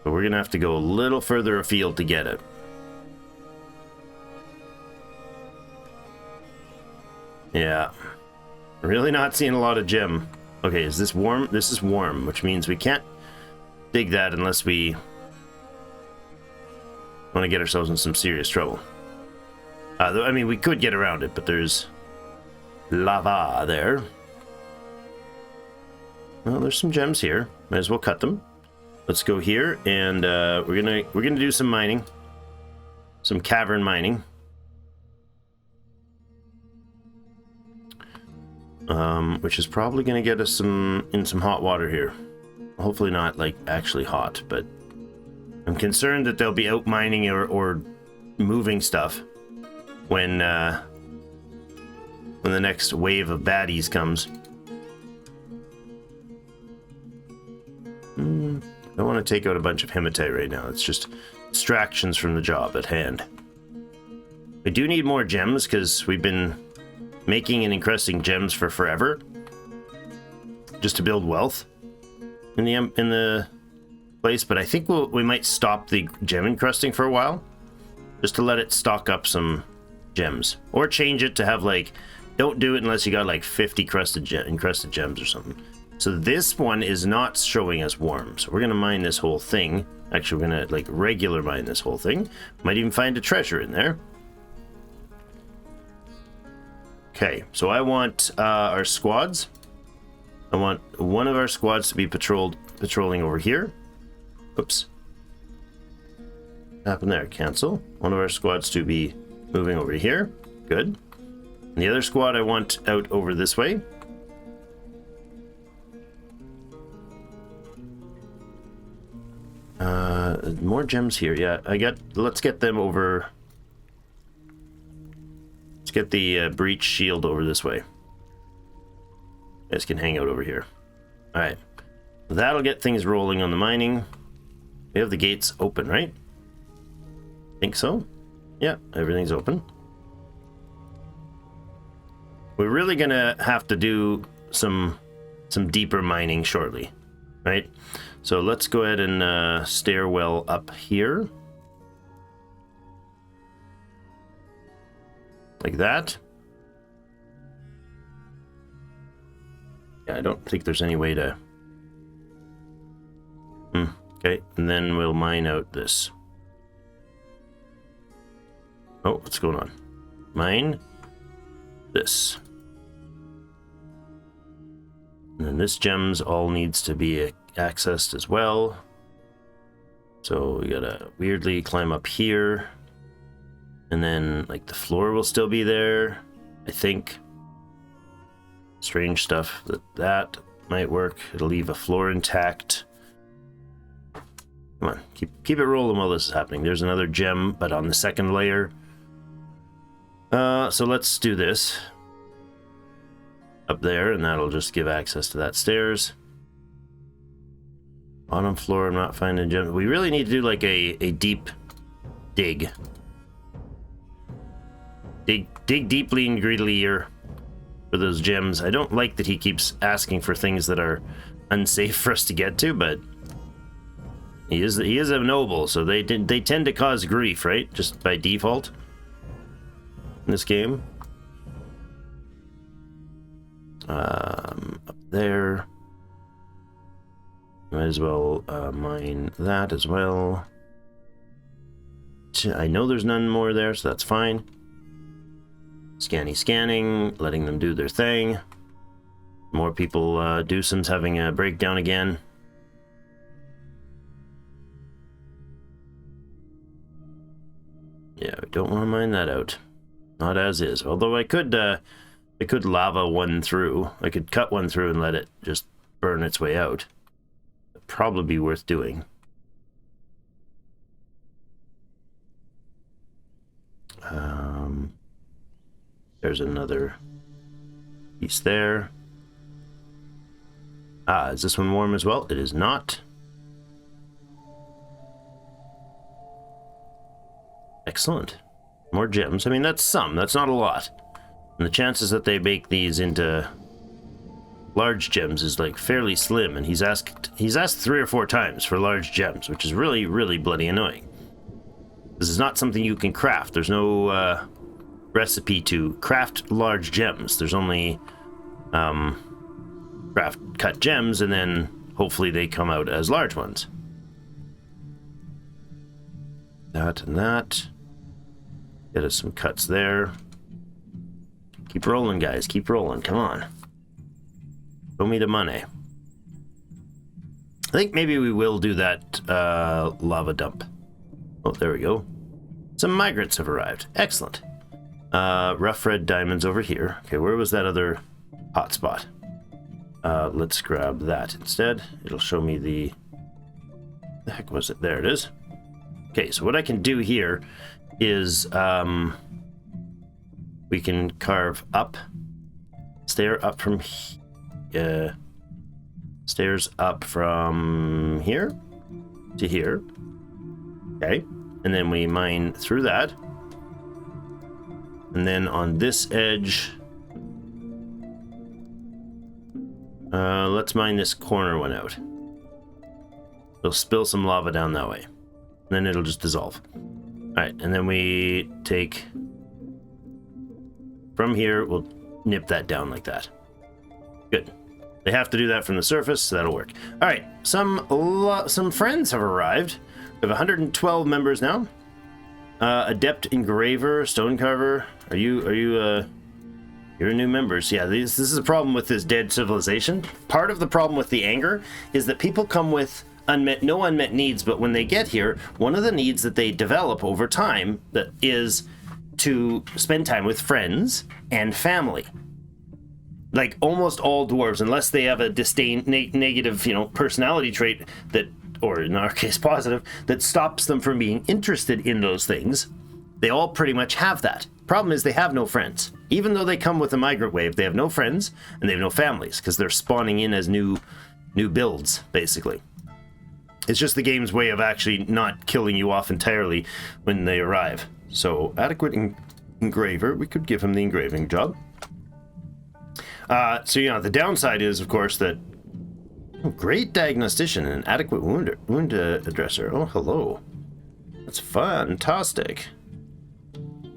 But we're gonna have to go a little further afield to get it. Yeah, really not seeing a lot of gem. Okay, is this warm? This is warm, which means we can't dig that unless we want to get ourselves in some serious trouble. I mean, we could get around it, but there's lava there. Well, there's some gems here. Might as well cut them. let's go here, and we're gonna do some mining, some cavern mining. Which is probably gonna get us some hot water here. Hopefully not like actually hot, but I'm concerned that they'll be out mining or moving stuff when the next wave of baddies comes. I don't want to take out a bunch of hematite right now. It's just distractions from the job at hand. We do need more gems because we've been making and encrusting gems for forever, just to build wealth in the place. But I think we might stop the gem encrusting for a while, just to let it stock up some gems, or change it to have like, don't do it unless you got like 50 encrusted gems or something. So this one is not showing us warm, so we're gonna mine this whole thing. Actually, we're gonna like regular mine this whole thing. Might even find a treasure in there. Okay, so I want our squads. I want one of our squads to be patrolling over here. Oops. What happened there? Cancel. One of our squads to be moving over here. Good. And the other squad I want out over this way. More gems here. Yeah, let's get them over. Let's get the breach shield over this way. You guys can hang out over here. All right. That'll get things rolling on the mining. We have the gates open, right? Think so? Yeah, everything's open. We're really gonna have to do some deeper mining shortly, right? So let's go ahead and stairwell up here. Like that. Yeah, I don't think there's any way to... Okay, and then we'll mine out this. Oh, what's going on? Mine this. And then this gems all needs to be accessed as well. So we gotta weirdly climb up here. And then like the floor will still be there, I think. Strange stuff that might work. It'll leave a floor intact. Come on, keep it rolling while this is happening. There's another gem, but on the second layer. So let's do this up there, and that'll just give access to that stairs. Bottom floor, I'm not finding gems. We really need to do like a deep dig. Dig deeply and greedily here for those gems. I don't like that he keeps asking for things that are unsafe for us to get to, but he is a noble, so they tend to cause grief, right? Just by default in this game. Up there. Might as well mine that as well. I know there's none more there, so that's fine. Scanning, letting them do their thing. More people, Dewson's having a breakdown again. Yeah, we don't want to mine that out. Not as is. Although I could lava one through. I could cut one through and let it just burn its way out. It'd probably be worth doing. There's another piece there. Is this one warm as well? It is not. Excellent. More gems. I mean, that's some. That's not a lot. And the chances that they make these into large gems is like fairly slim. And he's asked 3 or 4 times for large gems, which is really, really bloody annoying. This is not something you can craft. There's no recipe to craft large gems. There's only cut gems, and then hopefully they come out as large ones. That and that. Get us some cuts there. Keep rolling, guys. Keep rolling. Come on. Show me the money. I think maybe we will do that lava dump. Oh, there we go. Some migrants have arrived. Excellent. Rough red diamonds over here. Okay, where was that other hotspot? Let's grab that instead. It'll show me the heck was it? There it is. Okay, so what I can do here is we can carve up, stairs up from here to here. Okay, and then we mine through that, and then on this edge, let's mine this corner one out. It'll spill some lava down that way, and then it'll just dissolve. All right, and then we take from here, we'll nip that down like that. Good. They have to do that from the surface, so that'll work. All right, some friends have arrived. We have 112 members now. Adept engraver, stone carver. You're new members. Yeah, this is a problem with this dead civilization. Part of the problem with the anger is that people come with no unmet needs, but when they get here, one of the needs that they develop over time that is to spend time with friends and family. Like almost all dwarves, unless they have a negative, personality trait that, or in our case positive, that stops them from being interested in those things, they all pretty much have that. Problem is they have no friends. Even though they come with a migrant wave, they have no friends and they have no families because they're spawning in as new builds, basically. It's just the game's way of actually not killing you off entirely when they arrive. So, adequate engraver, we could give him the engraving job. The downside is, of course, that great diagnostician and adequate wound addresser. Oh, hello. That's fantastic.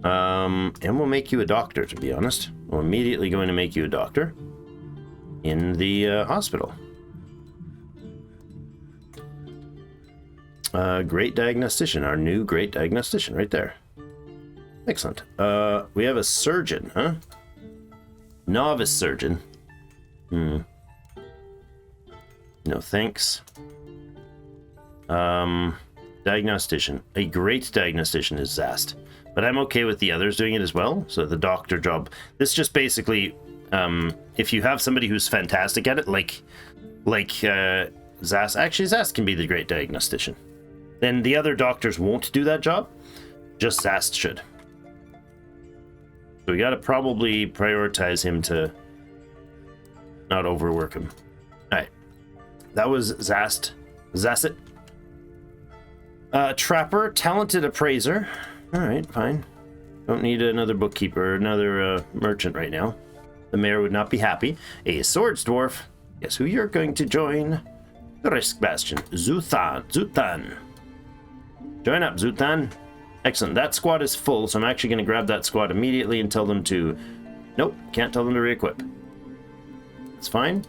And we'll make you a doctor, to be honest. We're immediately going to make you a doctor in the hospital. Great diagnostician, our new great diagnostician right there. Excellent. We have a surgeon, huh? Novice surgeon. No thanks. Diagnostician. A great diagnostician is Zast. But I'm okay with the others doing it as well. So the doctor job. This just basically, if you have somebody who's fantastic at it, like Zast. Actually, Zast can be the great diagnostician. Then the other doctors won't do that job. Just Zast should. So we got to probably prioritize him to not overwork him. All right. That was Zast. Zasset. Trapper, talented appraiser. All right, fine. Don't need another bookkeeper, another merchant right now. The mayor would not be happy. A swords dwarf. Guess who you're going to join? Risk Bastion. Zutan. Join up, Zutan. Excellent. That squad is full, so I'm actually going to grab that squad immediately and tell them to... Nope, can't tell them to re-equip. That's fine.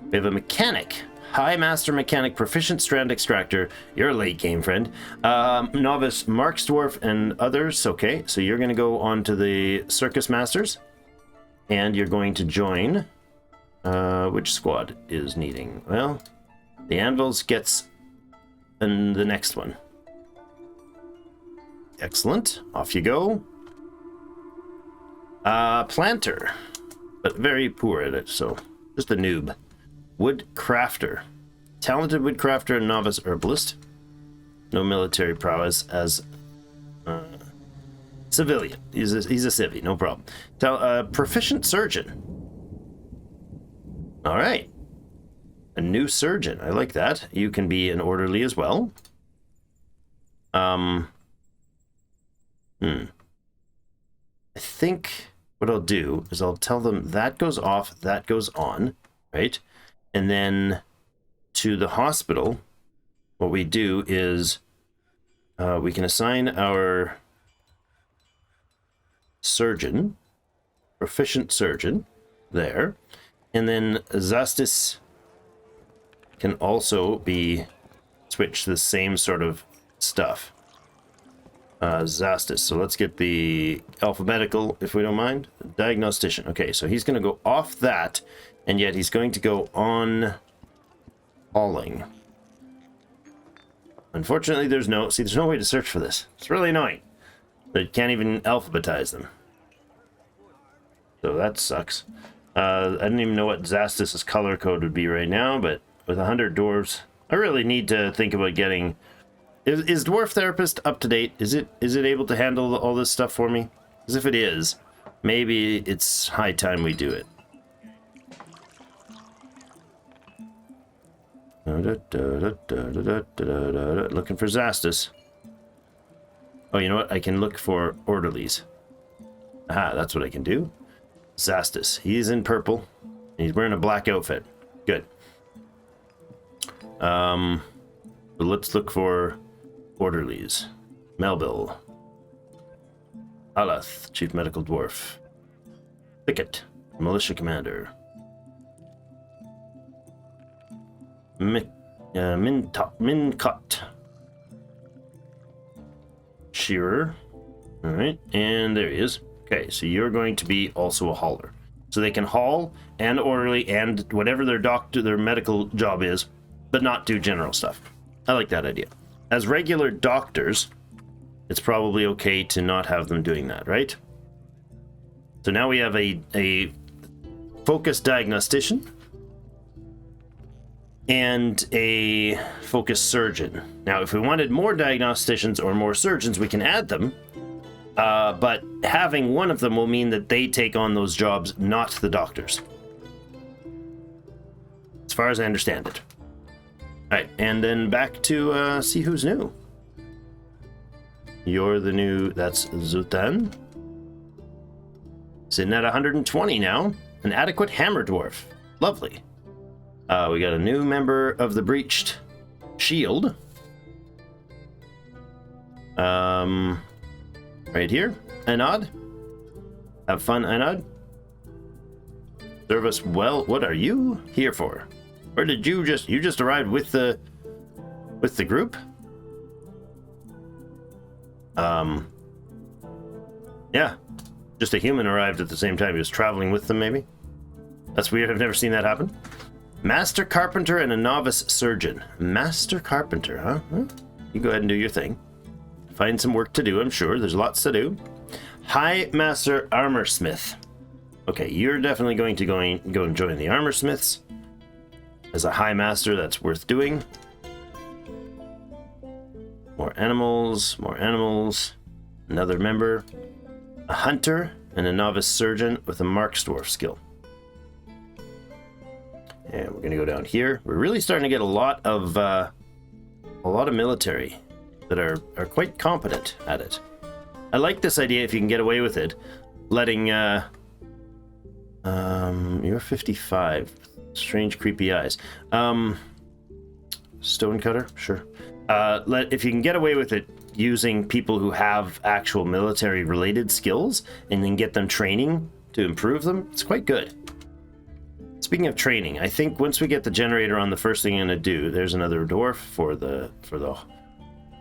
We have a mechanic. High Master Mechanic, Proficient Strand Extractor. You're a late game, friend. Novice Marks Dwarf and others. Okay, so you're going to go on to the Circus Masters. And you're going to join... which squad is needing? Well, the Anvils gets... and the next one. Excellent. Off you go. Planter. But very poor at it, so just a noob. Wood crafter. Talented wood crafter and novice herbalist. No military prowess as civilian. He's a civvy, no problem. Proficient surgeon. All right. A new surgeon. I like that. You can be an orderly as well. I think what I'll do is I'll tell them that goes off, that goes on, right? And then to the hospital, what we do is we can assign our surgeon, proficient surgeon, there. And then Zastis can also be switched to the same sort of stuff. Zastis. So let's get the alphabetical, if we don't mind. Diagnostician. Okay, so he's going to go off that, and yet he's going to go on hauling. Unfortunately, there's no way to search for this. It's really annoying. They can't even alphabetize them. So that sucks. I don't even know what Zastus' color code would be right now, but with 100 dwarves, I really need to think about getting... Is Dwarf Therapist up to date? Is it able to handle all this stuff for me? Because if it is, maybe it's high time we do it. Looking for Zastus. Oh, you know what? I can look for orderlies. Aha, that's what I can do. Zastus. He's in purple. And he's wearing a black outfit. Good. But let's look for orderlies. Melville. Alath, Chief Medical Dwarf. Pickett, Militia Commander. Mincott. Shearer. Alright, and there he is. Okay, so you're going to be also a hauler. So they can haul and orderly and whatever their medical job is, but not do general stuff. I like that idea. As regular doctors, it's probably okay to not have them doing that, right? So now we have a focused diagnostician and a focused surgeon. Now, if we wanted more diagnosticians or more surgeons, we can add them. But having one of them will mean that they take on those jobs, not the doctors. As far as I understand it. Alright, and then back to see who's new. You're the new... That's Zutan. Sitting at 120 now. An adequate hammer dwarf. Lovely. We got a new member of the Breached Shield. Right here. Anod. Have fun, Anod. Serve us well. What are you here for? Or did you just arrived with the group? Yeah. Just a human arrived at the same time. He was traveling with them, maybe? That's weird. I've never seen that happen. Master Carpenter and a Novice Surgeon. Master Carpenter, huh? Well, you go ahead and do your thing. Find some work to do, I'm sure. There's lots to do. High Master Armor Smith. Okay, you're definitely going to go and join the Armor Smiths. As a High Master, that's worth doing. More animals, more animals. Another member. A Hunter and a Novice Surgeon with a Marksdwarf skill. And we're going to go down here. We're really starting to get a lot of military that are quite competent at it. I like this idea if you can get away with it. Letting, you're 55. Strange, creepy eyes. Stonecutter? Sure. If you can get away with it using people who have actual military-related skills and then get them training to improve them, it's quite good. Speaking of training, I think once we get the generator on, the first thing I'm going to do, there's another dwarf for the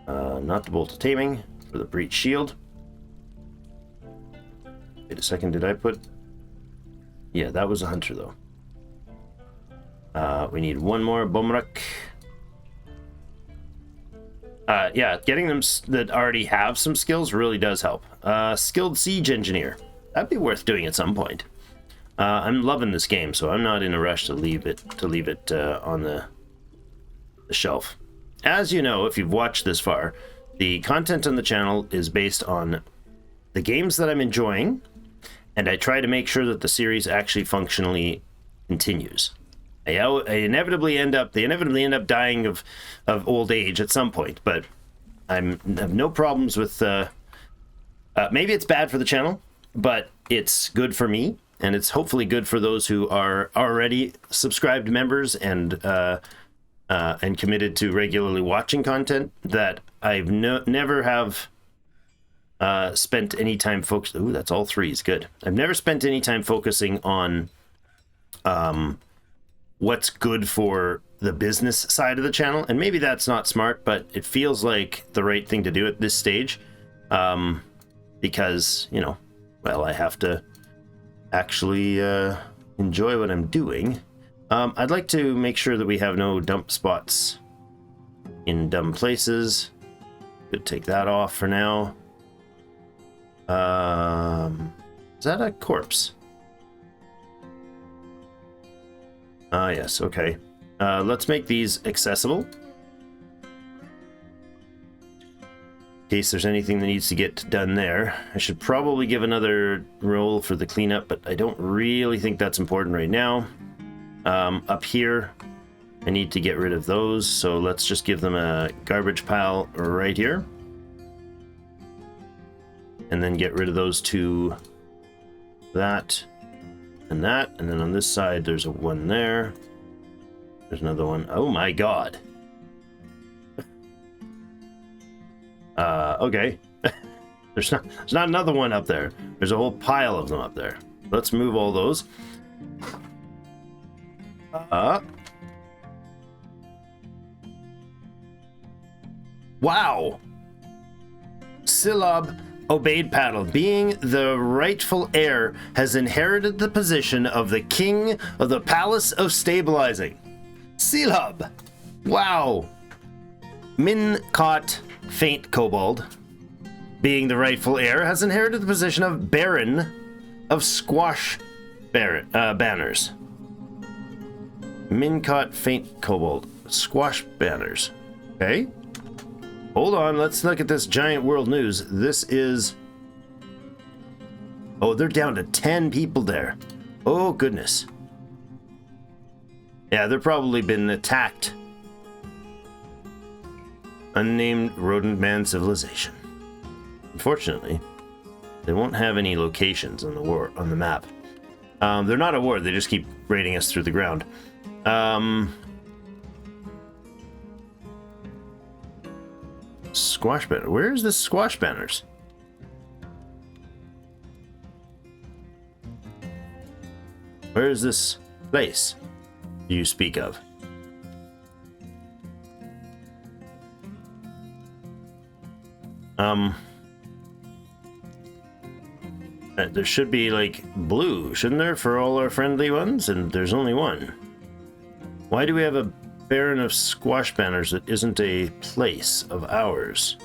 not the Bolt of Taming, for the Breach Shield. Wait a second, did I put... Yeah, that was a Hunter, though. We need one more Bomrak. Yeah, getting them that already have some skills really does help. Skilled Siege Engineer. That'd be worth doing at some point. I'm loving this game, so I'm not in a rush to leave it on the shelf. As you know, if you've watched this far, the content on the channel is based on the games that I'm enjoying, and I try to make sure that the series actually functionally continues. They inevitably end up dying of old age at some point, but I have no problems with... maybe it's bad for the channel, but it's good for me, and it's hopefully good for those who are already subscribed members and committed to regularly watching content, that I've never have spent any time focusing... Ooh, that's all threes. Good. I've never spent any time focusing on what's good for the business side of the channel. And maybe that's not smart, but it feels like the right thing to do at this stage. Because, you know, well, I have to actually enjoy what I'm doing. I'd like to make sure that we have no dump spots in dumb places. Could take that off for now. Is that a corpse? Ah, yes, okay. Let's make these accessible. In case there's anything that needs to get done there. I should probably give another roll for the cleanup, but I don't really think that's important right now. Up here, I need to get rid of those, so let's just give them a garbage pile right here. And then get rid of those two, that, and that. And then on this side, there's a one there. There's another one. Oh my god. Okay. There's not another one up there. There's a whole pile of them up there. Let's move all those. Wow. Silab obeyed Paddle. Being the rightful heir, has inherited the position of the king of the Palace of Stabilizing. Silab. Wow. Mincot Faint Kobold, being the rightful heir, has inherited the position of Baron of Squash Banners. Mincot Faint Kobold. Squash Banners. Okay. Hold on, let's look at this giant world news. This is... Oh, they're down to 10 people there. Oh, goodness. Yeah, they've probably been attacked. Unnamed rodent man civilization. Unfortunately, they won't have any locations on the map. They're not at war, they just keep raiding us through the ground. Squash banner. Where is this squash banners? Where is this place you speak of? There should be like blue, shouldn't there, for all our friendly ones? And there's only one. Why do we have a Baron of Squash Banners that isn't a place of ours?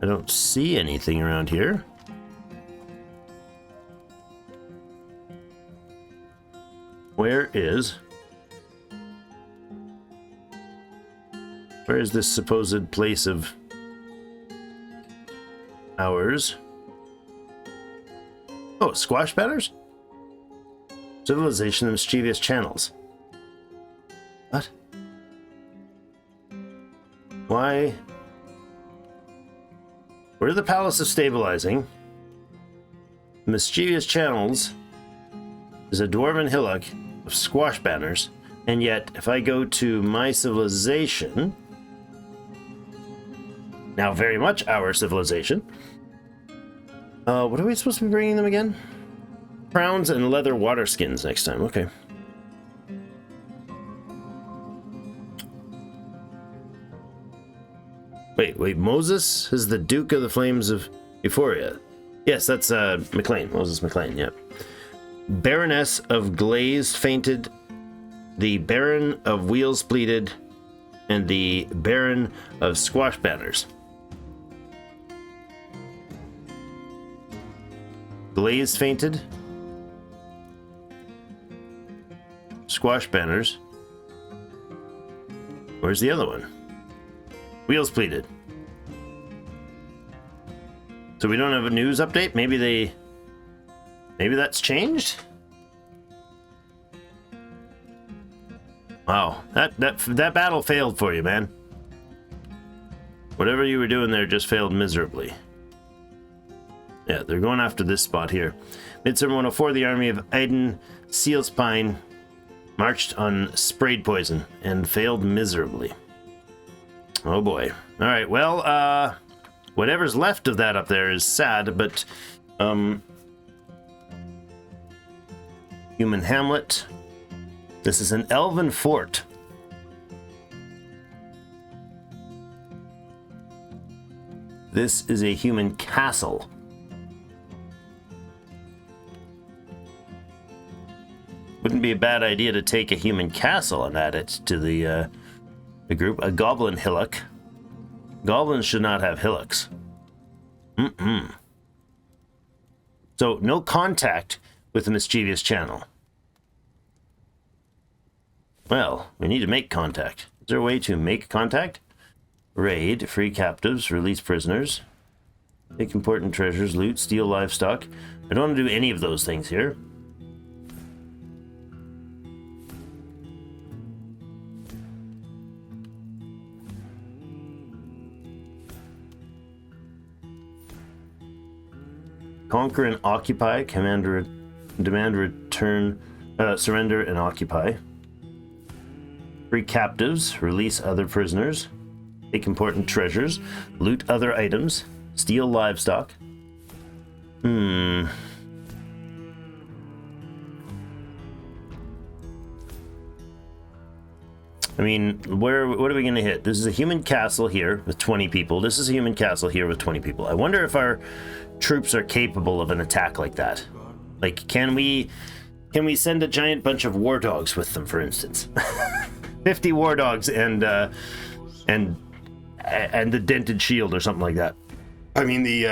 I don't see anything around here. Where is this supposed place of ours? Oh, Squash Banners? Civilization of Mischievous Channels. What? Why? We're the Palace of Stabilizing. Mischievous Channels is a dwarven hillock of squash banners, and yet if I go to my civilization, now very much our civilization, what are we supposed to be bringing them again? Crowns and leather water skins next time. Okay. Wait, Moses is the Duke of the Flames of Euphoria. Yes, that's McLean, Moses McLean, yeah. Baroness of Glazed Fainted, the Baron of Wheels Bleeded, and the Baron of Squash Banners. Glazed Fainted, Squash Banners. Where's the other one? Wheels Pleated. So we don't have a news update? Maybe that's changed? Wow, that battle failed for you, man. Whatever you were doing there just failed miserably. Yeah, they're going after this spot here. Midsummer 104, the army of Aiden Sealspine marched on sprayed poison and failed miserably. Oh boy. All right, well, whatever's left of that up there is sad, but human hamlet. This is an elven fort. This is a human castle. Wouldn't be a bad idea to take a human castle and add it to the group. A goblin hillock. Goblins should not have hillocks. So, no contact with the mischievous channel. Well, we need to make contact. Is there a way to make contact? Raid, free captives, release prisoners, take important treasures, loot, steal livestock. I don't want to do any of those things here. Conquer and occupy. Demand return, surrender and occupy. Free captives. Release other prisoners. Take important treasures. Loot other items. Steal livestock. I mean, what are we going to hit? This is a human castle here with 20 people. This is a human castle here with 20 people. I wonder if our troops are capable of an attack like that. Like, can we send a giant bunch of war dogs with them, for instance? 50 war dogs and the dented shield or something like that. I mean the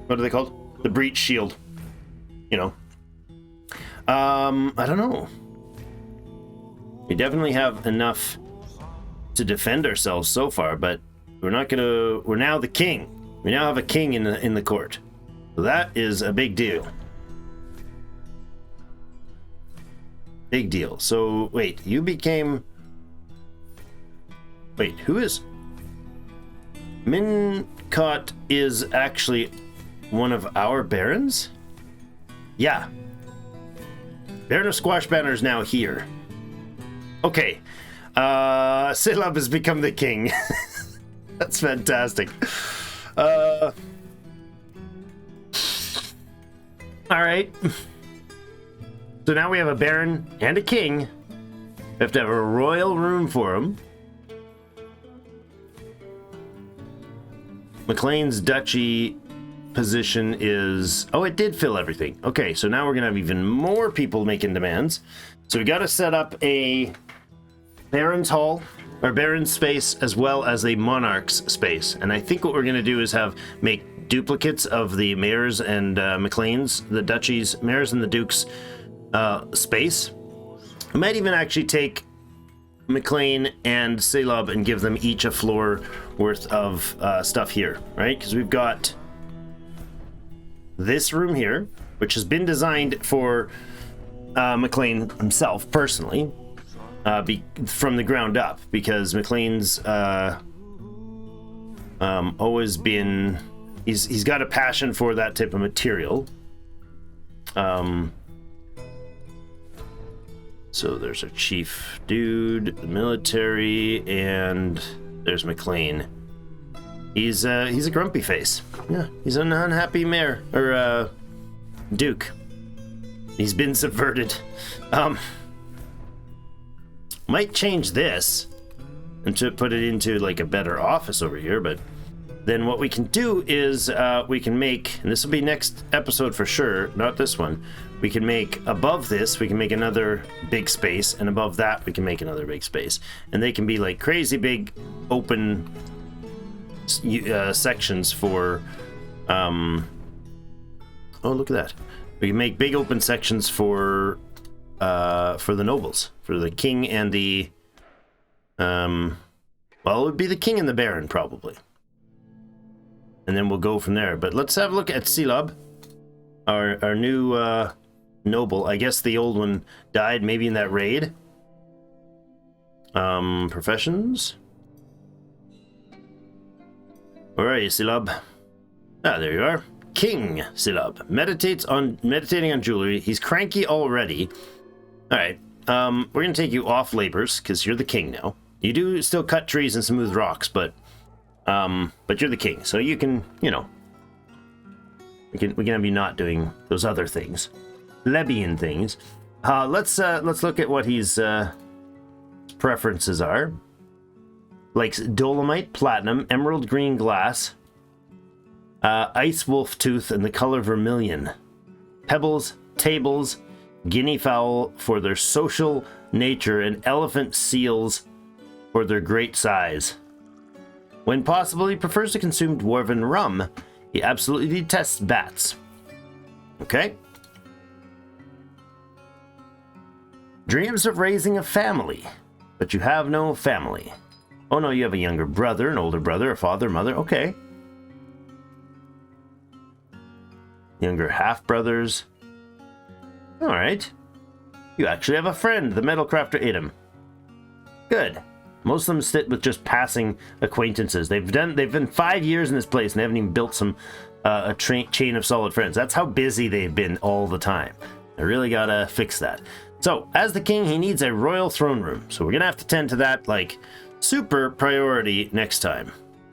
what are they called? The breach shield. You know. I don't know. We definitely have enough to defend ourselves so far, but we're now the king. We now have a king in the court. So that is a big deal. Big deal. So wait, you became... Wait, who is... Mincot is actually one of our barons? Yeah. Baron of Squash Banner is now here. Okay. Silab has become the king. That's fantastic. All right. So now we have a baron and a king. We have to have a royal room for him. McLean's duchy position is... Oh, it did fill everything. Okay, so now we're going to have even more people making demands. So we got to set up a Baron's Hall, or Baron's space, as well as a Monarch's space. And I think what we're going to do is make duplicates of the mayors and McLean's, the duchies, mayors and the dukes space. I might even actually take McLean and Celeb and give them each a floor worth of stuff here, right? Because we've got this room here, which has been designed for McLean himself personally, from the ground up, because McLean's always been, he's got a passion for that type of material. So there's our chief dude, the military, and there's McLean. He's a grumpy face. Yeah, he's an unhappy mayor, or duke. He's been subverted. Might change this and to put it into like a better office over here, but then what we can do is we can make, and this will be next episode for sure, not this one, we can make above this, we can make another big space, and above that we can make another big space, and they can be like crazy big open sections for oh, look at that. We can make big open sections for the nobles, for the king and the well, it would be the king and the baron probably, and then we'll go from there. But let's have a look at Celeb, our new noble. I guess the old one died maybe in that raid. Professions. Where are you, Celeb? Ah, there you are. King Celeb meditating on jewelry. He's cranky already. All right. We're gonna take you off labors because you're the king now. You do still cut trees and smooth rocks, but you're the king, so you can, you know, we can have you not doing those other things, plebeian things. Let's look at what his preferences are. Likes dolomite, platinum, emerald green glass, ice wolf tooth, and the color vermilion. Pebbles, tables, guinea fowl for their social nature, and elephant seals for their great size. When possible, he prefers to consume dwarven rum. He absolutely detests bats. Okay. Dreams of raising a family, but you have no family. Oh no, you have a younger brother, an older brother, a father, mother. Okay. Younger half-brothers. Alright. You actually have a friend, the metalcrafter Adam. Good. Most of them sit with just passing acquaintances. They've been 5 years in this place and they haven't even built a chain of solid friends. That's how busy they've been all the time. I really gotta fix that. So, as the king, he needs a royal throne room. So we're gonna have to tend to that, like, super priority next time.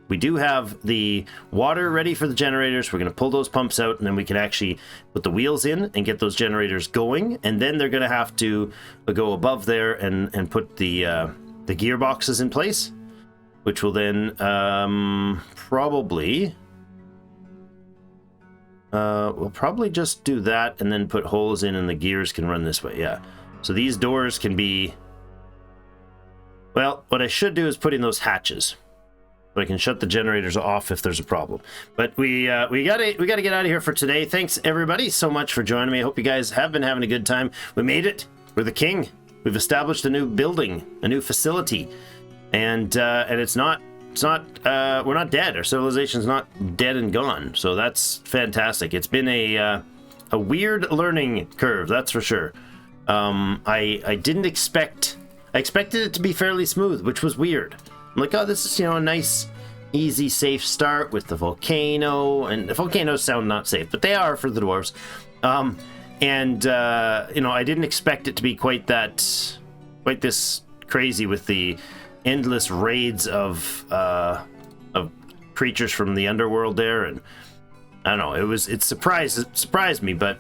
We do have the water ready for the generators. We're gonna pull those pumps out, and then we can actually put the wheels in and get those generators going. And then they're gonna have to go above there and put the gearboxes in place, which will then probably... we'll probably just do that and then put holes in and the gears can run this way. Yeah. So these doors can be... Well, what I should do is put in those hatches, so I can shut the generators off if there's a problem. But we gotta get out of here for today. Thanks everybody so much for joining me. I hope you guys have been having a good time. We made it. We're the king. We've established a new building, a new facility, and it's not we're not dead. Our civilization's not dead and gone. So that's fantastic. It's been a weird learning curve, that's for sure. I didn't expect. I expected it to be fairly smooth, which was weird. I'm like, oh, this is, a nice, easy, safe start with the volcano. And the volcanoes sound not safe, but they are for the dwarves. I didn't expect it to be quite this crazy with the endless raids of creatures from the underworld there. And I don't know, it surprised me, but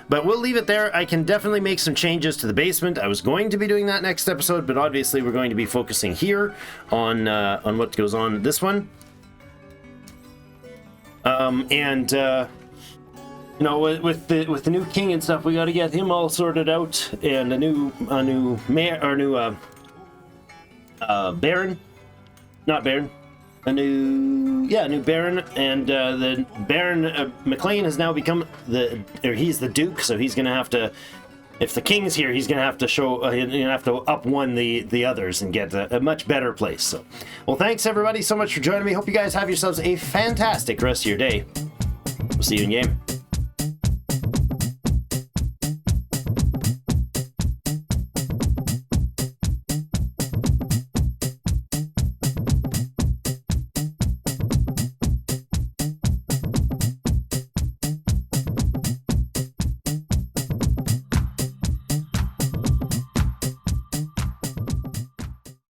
we'll leave it there. I can definitely make some changes to the basement. I was going to be doing that next episode, but obviously we're going to be focusing here on what goes on this one. With the new king and stuff, we got to get him all sorted out, and a new baron, not baron. A new Baron, and the Baron McLean has now become he's the Duke, so he's gonna have to, if the King's here, he's gonna have to show, he's gonna have to up one the others and get a much better place. So, well, thanks everybody so much for joining me. Hope you guys have yourselves a fantastic rest of your day. We'll see you in game.